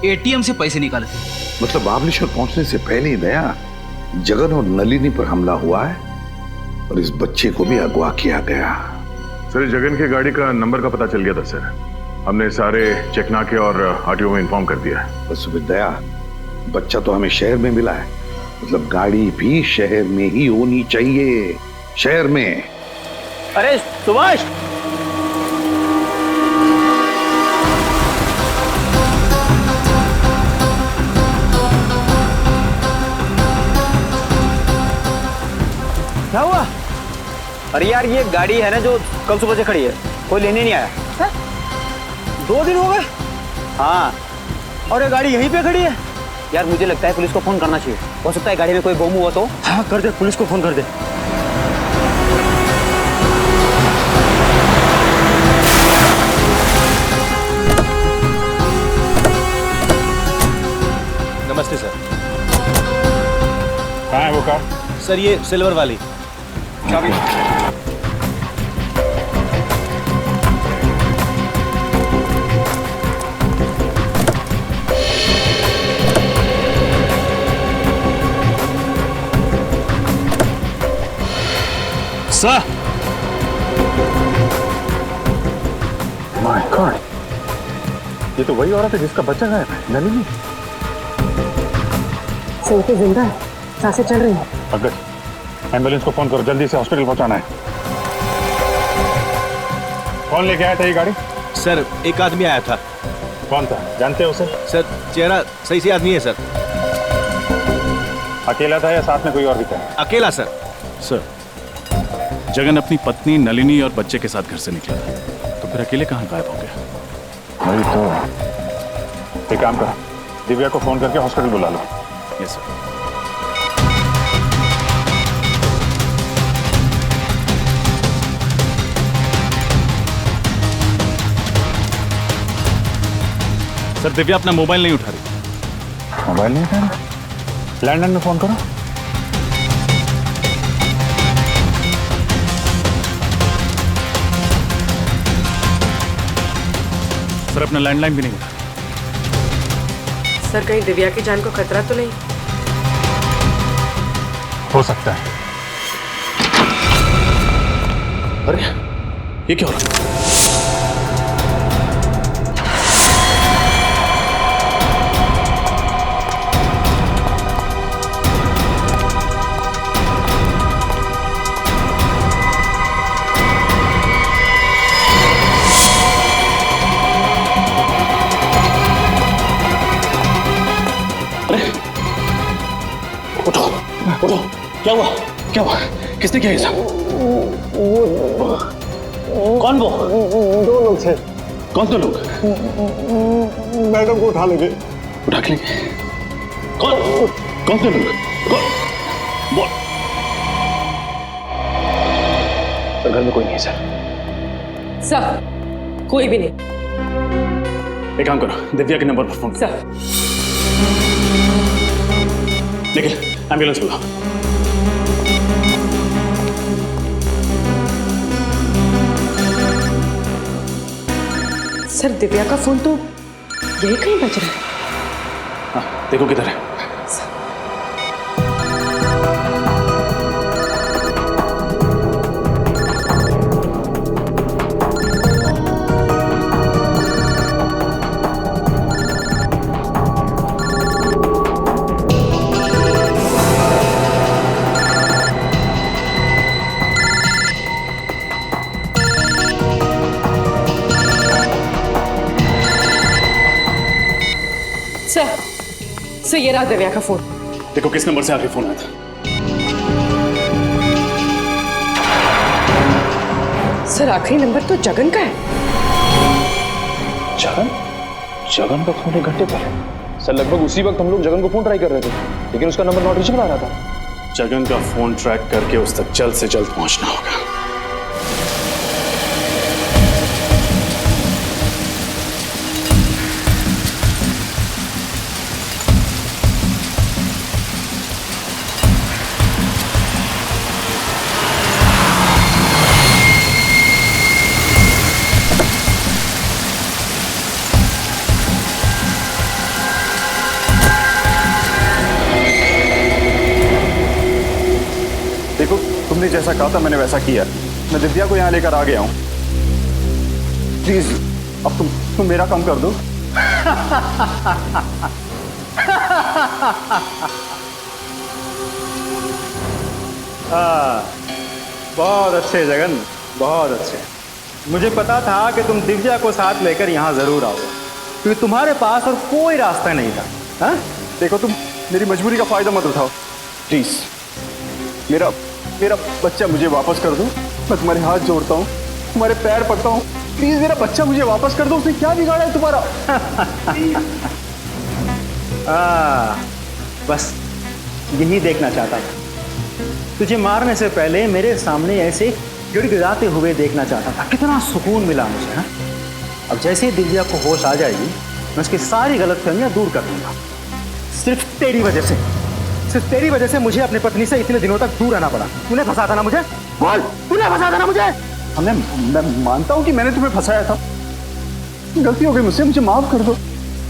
एटीएम से पैसे निकाले थे। मतलब महाबलेश्वर पहुंचने से पहले ही नया जगन और नलिनी पर हमला हुआ है और इस बच्चे को भी अगवा किया गया। सर, जगन की गाड़ी का नंबर का पता चल गया था सर। हमने सारे चेकनाके और आरटीओ में इन्फॉर्म कर दिया है। बस दया, बच्चा तो हमें शहर में मिला है, मतलब गाड़ी भी शहर में ही होनी चाहिए, शहर में। अरे सुभाष, क्या हुआ? अरे यार, ये गाड़ी है ना जो कल सुबह से खड़ी है, कोई लेने नहीं आया है? 2 दिन हो गए? हाँ, और ये गाड़ी यहीं पे खड़ी है? यार मुझे लगता है पुलिस को फोन करना चाहिए। हो सकता है गाड़ी में कोई बम हुआ तो। हाँ कर दे, पुलिस को फोन कर दे। नमस्ते सर। कहाँ है वो कार? सर ये सिल्वर वाली। चाबी। सर, माय गॉड, ये तो वही औरत है जिसका बच्चा गायब है, नलिनी। सही तो जिंदा है, सांसें चल रही हैं। अगर एम्बुलेंस को फोन करो, जल्दी से हॉस्पिटल पहुंचाना है। कौन लेके आया था ये गाड़ी? सर एक आदमी आया था। कौन था, जानते हो उसे? सर चेहरा सही से आदमी है सर। अकेला था या साथ में कोई और भी था? अकेला सर। सर, जगन अपनी पत्नी नलिनी और बच्चे के साथ घर से निकला था, तो फिर अकेले कहाँ गायब हो गया? वही तो। एक काम करो, दिव्या को फोन करके हॉस्पिटल बुला लो। Yes sir. सर दिव्या अपना मोबाइल नहीं उठा रही। मोबाइल नहीं उठा रही? लैंडलाइन में फोन करो। सर अपना लैंडलाइन भी नहीं उठा। सर कहीं दिव्या की जान को खतरा तो नहीं? हो सकता है। अरे ये क्या हो रहा है? उठो, क्या हुआ? क्या हुआ? किसने किया ये सब? कौन वो? दो लोग थे। कौन दो लोग? मैडम को उठा लेंगे। उठा के लेंगे? कौन? कौन से लोग? कौन? बोल। सर घर में कोई नहीं है सर। सर कोई भी नहीं। एक काम करो, दिव्या के नंबर पर फोन सर। निखिल, एम्बुलेंस बुलाओ। सर दिव्या का फोन तो यही कहीं बज रहा है। हाँ, देखो किधर है। सर ये रहा दिव्या का फोन। देखो किस नंबर से आखिरी फोन आया था। सर आखिरी नंबर तो जगन का है। जगन? जगन का फोन 1 घंटे पर? सर लगभग उसी वक्त हम लोग जगन को फोन ट्राई कर रहे थे, लेकिन उसका नंबर नॉट रीचेबल आ रहा था। जगन का फोन ट्रैक करके उस तक जल्द से जल्द पहुंचना होगा। देखो, तुमने जैसा कहा था मैंने वैसा किया। मैं दिव्या को यहाँ लेकर आ गया हूँ। प्लीज अब तुम मेरा काम कर दो। बहुत अच्छे जगन, बहुत अच्छे। मुझे पता था कि तुम दिव्या को साथ लेकर यहाँ जरूर आओगे, क्योंकि तुम्हारे पास और कोई रास्ता नहीं था। हाँ? देखो, तुम मेरी मजबूरी का फायदा मत उठाओ प्लीज। मेरा बच्चा मुझे वापस कर दो। मैं तुम्हारे हाथ जोड़ता हूँ, तुम्हारे पैर पड़ता हूँ, प्लीज मेरा बच्चा मुझे वापस कर दो। उसने क्या बिगाड़ा है तुम्हारा? बस यही देखना चाहता था। तुझे मारने से पहले मेरे सामने ऐसे गिड़गिड़ाते हुए देखना चाहता था। कितना सुकून मिला मुझे। हाँ? अब जैसे ही दिव्या को होश आ जाएगी, मैं उसकी सारी गलतफहमियां दूर कर दूंगा। सिर्फ तेरी वजह से, सिर्फ तेरी वजह से मुझे अपनी पत्नी से इतने दिनों तक दूर रहना पड़ा। तूने फंसा था ना मुझे, बोल, तूने फंसा था ना मुझे। मैं मानता हूँ कि मैंने तुम्हें फंसाया था, गलती हो गई मुझसे, मुझे माफ कर दो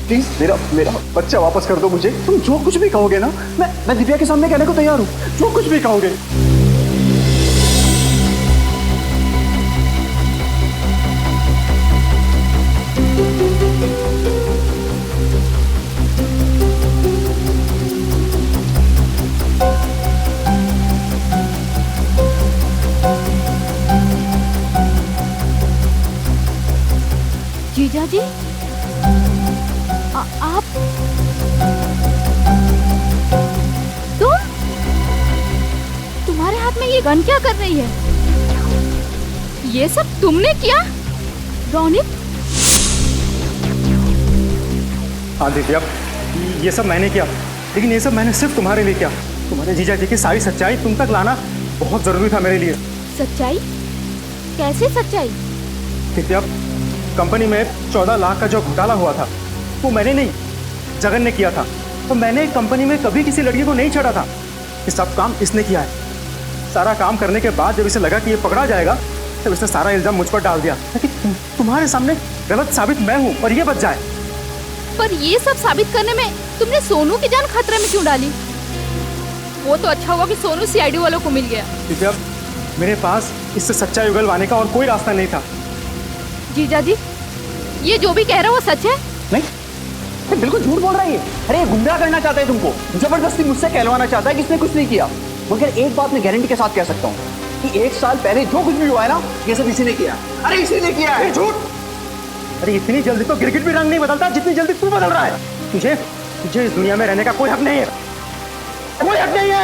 प्लीज। मेरा बच्चा वापस कर दो मुझे। तुम जो कुछ भी कहोगे ना, मैं दिव्या के सामने कहने को तैयार हूँ, जो कुछ भी कहोगे। जीजा जी, आप तुम्हारे हाथ में ये गन क्या कर रही है? ये सब तुमने किया रोनित? हाँ दिव्या, ये सब मैंने किया, लेकिन ये सब मैंने सिर्फ तुम्हारे लिए किया। तुम्हारे जीजा जी की सारी सच्चाई तुम तक लाना बहुत जरूरी था मेरे लिए। सच्चाई? कैसे सच्चाई? दिव्या, कंपनी में 14 लाख का जो घोटाला हुआ था वो मैंने नहीं, जगन ने किया था। तो मैंने कंपनी में कभी किसी लड़की को नहीं छेड़ा था, ये सब काम इसने किया है। सारा काम करने के बाद जब इसे लगा कि ये पकड़ा जाएगा, तब इसने सारा इल्जाम मुझ पर डाल दिया ताकि तुम्हारे सामने गलत साबित मैं हूँ और ये बच जाए। पर ये सब साबित करने में तुमने सोनू की जान खतरे में क्यों डाली? वो तो अच्छा हुआ कि सोनू सीआईडी वालों को मिल गया। क्योंकि अब मेरे पास इससे सच्चाई उगलवाने का और कोई रास्ता नहीं था। जीजा जी, ये जो भी कह रहा है वो सच है? नहीं, बिल्कुल झूठ बोल रही है। अरे ये गुमराह करना चाहता है तुमको, जबरदस्ती मुझसे कहलवाना चाहता है कि इसने कुछ नहीं किया। मगर एक बात मैं गारंटी के साथ कह सकता हूँ कि 1 साल पहले जो कुछ भी हुआ है ना, ये सब इसी ने किया। अरे इसी ने किया है। झूठ। अरे इतनी जल्दी तो गिरगिट भी रंग नहीं बदलता जितनी जल्दी तू बदल रहा है। तुझे इस दुनिया में रहने का कोई हक नहीं है, कोई हक नहीं है।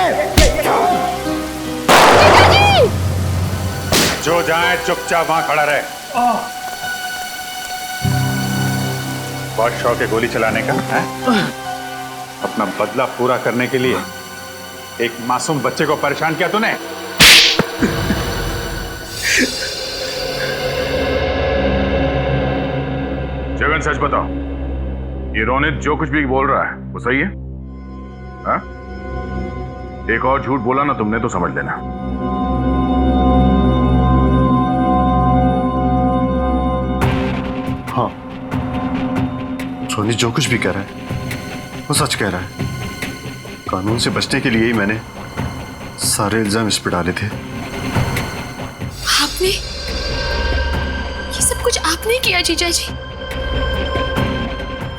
जो जाए चुपचाप वहां खड़ा रहे। बहुत शौक है गोली चलाने का है? अपना बदला पूरा करने के लिए एक मासूम बच्चे को परेशान किया तूने। जगन सच बताओ, ये रोनित जो कुछ भी बोल रहा है वो सही है? हा? एक और झूठ बोला ना तुमने तो समझ लेना। हाँ, रोनित जो कुछ भी कह रहा है वो सच कह रहा है। कानून से बचने के लिए ही मैंने सारे इल्जाम इस पर डाले थे। आपने ये सब कुछ आपने किया जीजा जी।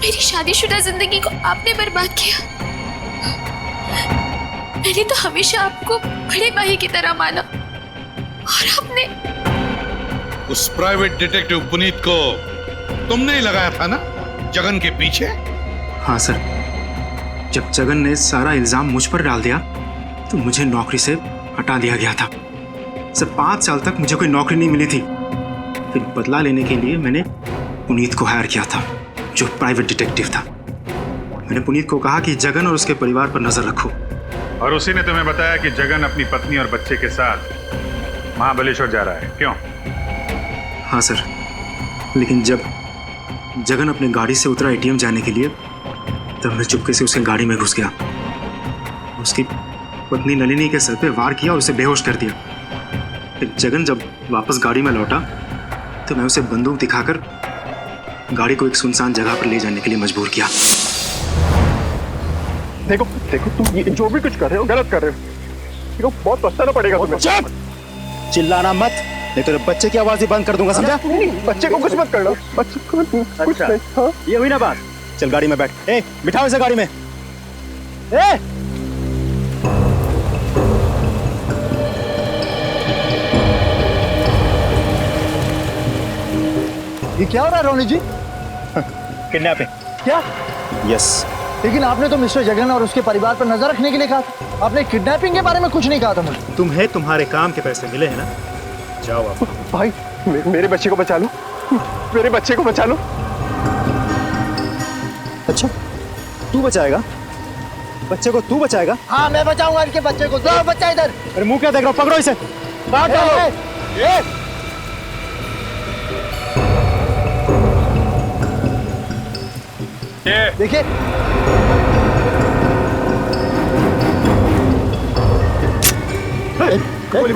मेरी शादीशुदा जिंदगी को आपने बर्बाद किया। मैंने तो हमेशा आपको बड़े भाई की तरह माना और आपने उस प्राइवेट डिटेक्टिव पुनीत को तुमने ही लगाया था ना जगन के पीछे? हाँ सर, जब जगन ने सारा इल्जाम मुझ पर डाल दिया तो मुझे नौकरी से हटा दिया गया था। सर 5 साल तक मुझे कोई नौकरी नहीं मिली थी। फिर बदला लेने के लिए मैंने पुनीत को हायर किया था, जो प्राइवेट डिटेक्टिव था। मैंने पुनीत को कहा कि जगन और उसके परिवार पर नजर रखो। और उसी ने तुम्हें बताया कि जगन अपनी पत्नी और बच्चे के साथ महाबलेश्वर जा रहा है, क्यों? हाँ सर, लेकिन जब जगन अपने गाड़ी से उतरा एटीएम जाने के लिए, तब मैं चुपके से उसके गाड़ी में घुस गया। उसकी पत्नी नलिनी के सर पे वार किया और उसे बेहोश कर दिया। फिर जगन जब वापस गाड़ी में लौटा तो मैं उसे बंदूक दिखाकर गाड़ी को एक सुनसान जगह पर ले जाने के लिए मजबूर किया। देखो देखो, तुम ये जो भी कुछ कर रहे हो गलत कर रहे हो। देखो बहुत पछताना पड़ेगा तुम्हें। चुप! चिल्लाना मत, नहीं तो बच्चे की आवाज ही बंद कर दूंगा, समझा? बच्चे को कुछ मत करना, बच्चे को कुछ नहीं। हाँ? ये हुई ना बात। चल गाड़ी में बैठ। ए, बिठाओ इसे गाड़ी में। ए! ये क्या हो रहा है रोनित जी? किडनैपिंग। क्या? यस। लेकिन आपने तो मिस्टर जगन और उसके परिवार पर नजर रखने के लिए कहा था। आपने किडनैपिंग के बारे में कुछ नहीं कहा था मुझे। तुम्हें तुम्हारे काम के पैसे मिले हैं ना, जाओ आप। भाई मेरे बच्चे को बचा लो, मेरे बच्चे को बचा लो। अच्छा, तू बचाएगा बच्चे को? तू बचाएगा? हाँ मैं बचाऊंगा इनके बच्चे को। दो बच्चा इधर। अरे मुंह क्या देख रहा हो? पकड़ो इसे, बाहर डालो। देखिए गोली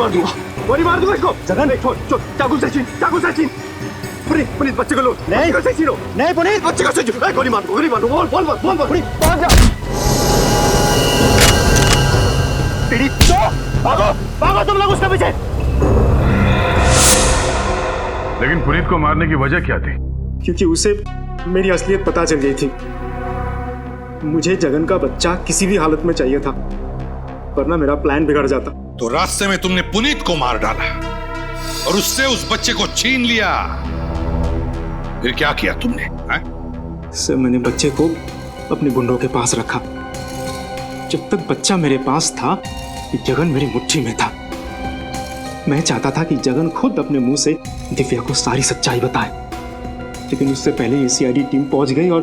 मार दूंगा इसको। जगन छोड़, चाकू से छीन। पुनीत बच्चे को लो। नहीं छीनो। नहीं पुनीत, बच्चे को छीनो। गोली मार दो। बोल पुनीत भाग जा। भागो तुम लोग उसके पीछे। लेकिन पुनीत को मारने की वजह क्या थी? क्योंकि उसे मेरी असलियत पता चल गई थी। मुझे जगन का बच्चा किसी भी हालत में चाहिए था, वरना मेरा प्लान बिगड़ जाता। तो रास्ते में तुमने पुनीत को मार डाला और उससे उस बच्चे को छीन लिया। फिर क्या किया तुमने? सर मैंने बच्चे को अपने गुंडों के पास रखा। जब तक बच्चा मेरे पास था, जगन मेरी मुट्ठी में था। मैं चाहता था कि जगन खुद अपने मुंह से दिव्या को सारी सच्चाई बताए, लेकिन उससे पहले ये सीआईडी टीम पहुंच गई और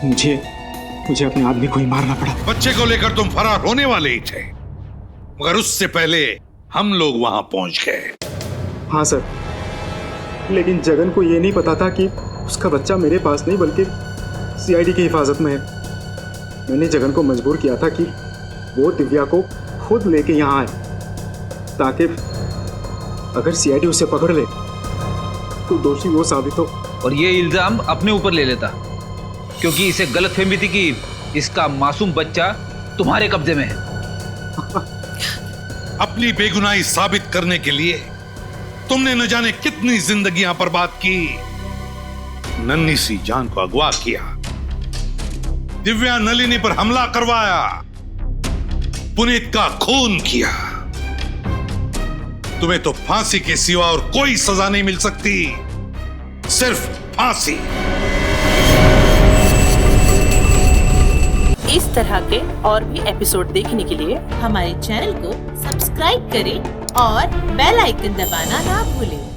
मुझे अपने आदमी को ही मारना पड़ा। बच्चे को लेकर तुम फरार होने वाले ही थे, मगर उससे पहले हम लोग वहां पहुंच गए। हाँ सर, लेकिन जगन को ये नहीं पता था कि उसका बच्चा मेरे पास नहीं बल्कि सीआईडी की हिफाजत में है। मैंने जगन को मजबूर किया था कि वो दिव्या को खुद लेके यहाँ आए, ताकि अगर सीआईडी उसे पकड़ ले तो दोषी वो साबित हो। और ये इल्जाम अपने ऊपर ले लेता, क्योंकि इसे गलतफहमी थी कि इसका मासूम बच्चा तुम्हारे कब्जे में है। अपनी बेगुनाही साबित करने के लिए तुमने न जाने कितनी जिंदगियां बर्बाद की, नन्ही सी जान को अगवा किया, दिव्या नलिनी पर हमला करवाया, पुनीत का खून किया। तुम्हें तो फांसी के सिवा और कोई सजा नहीं मिल सकती, सिर्फ फांसी। इस तरह के और भी एपिसोड देखने के लिए हमारे चैनल को सब्सक्राइब करें और बेल आइकन दबाना ना भूलें।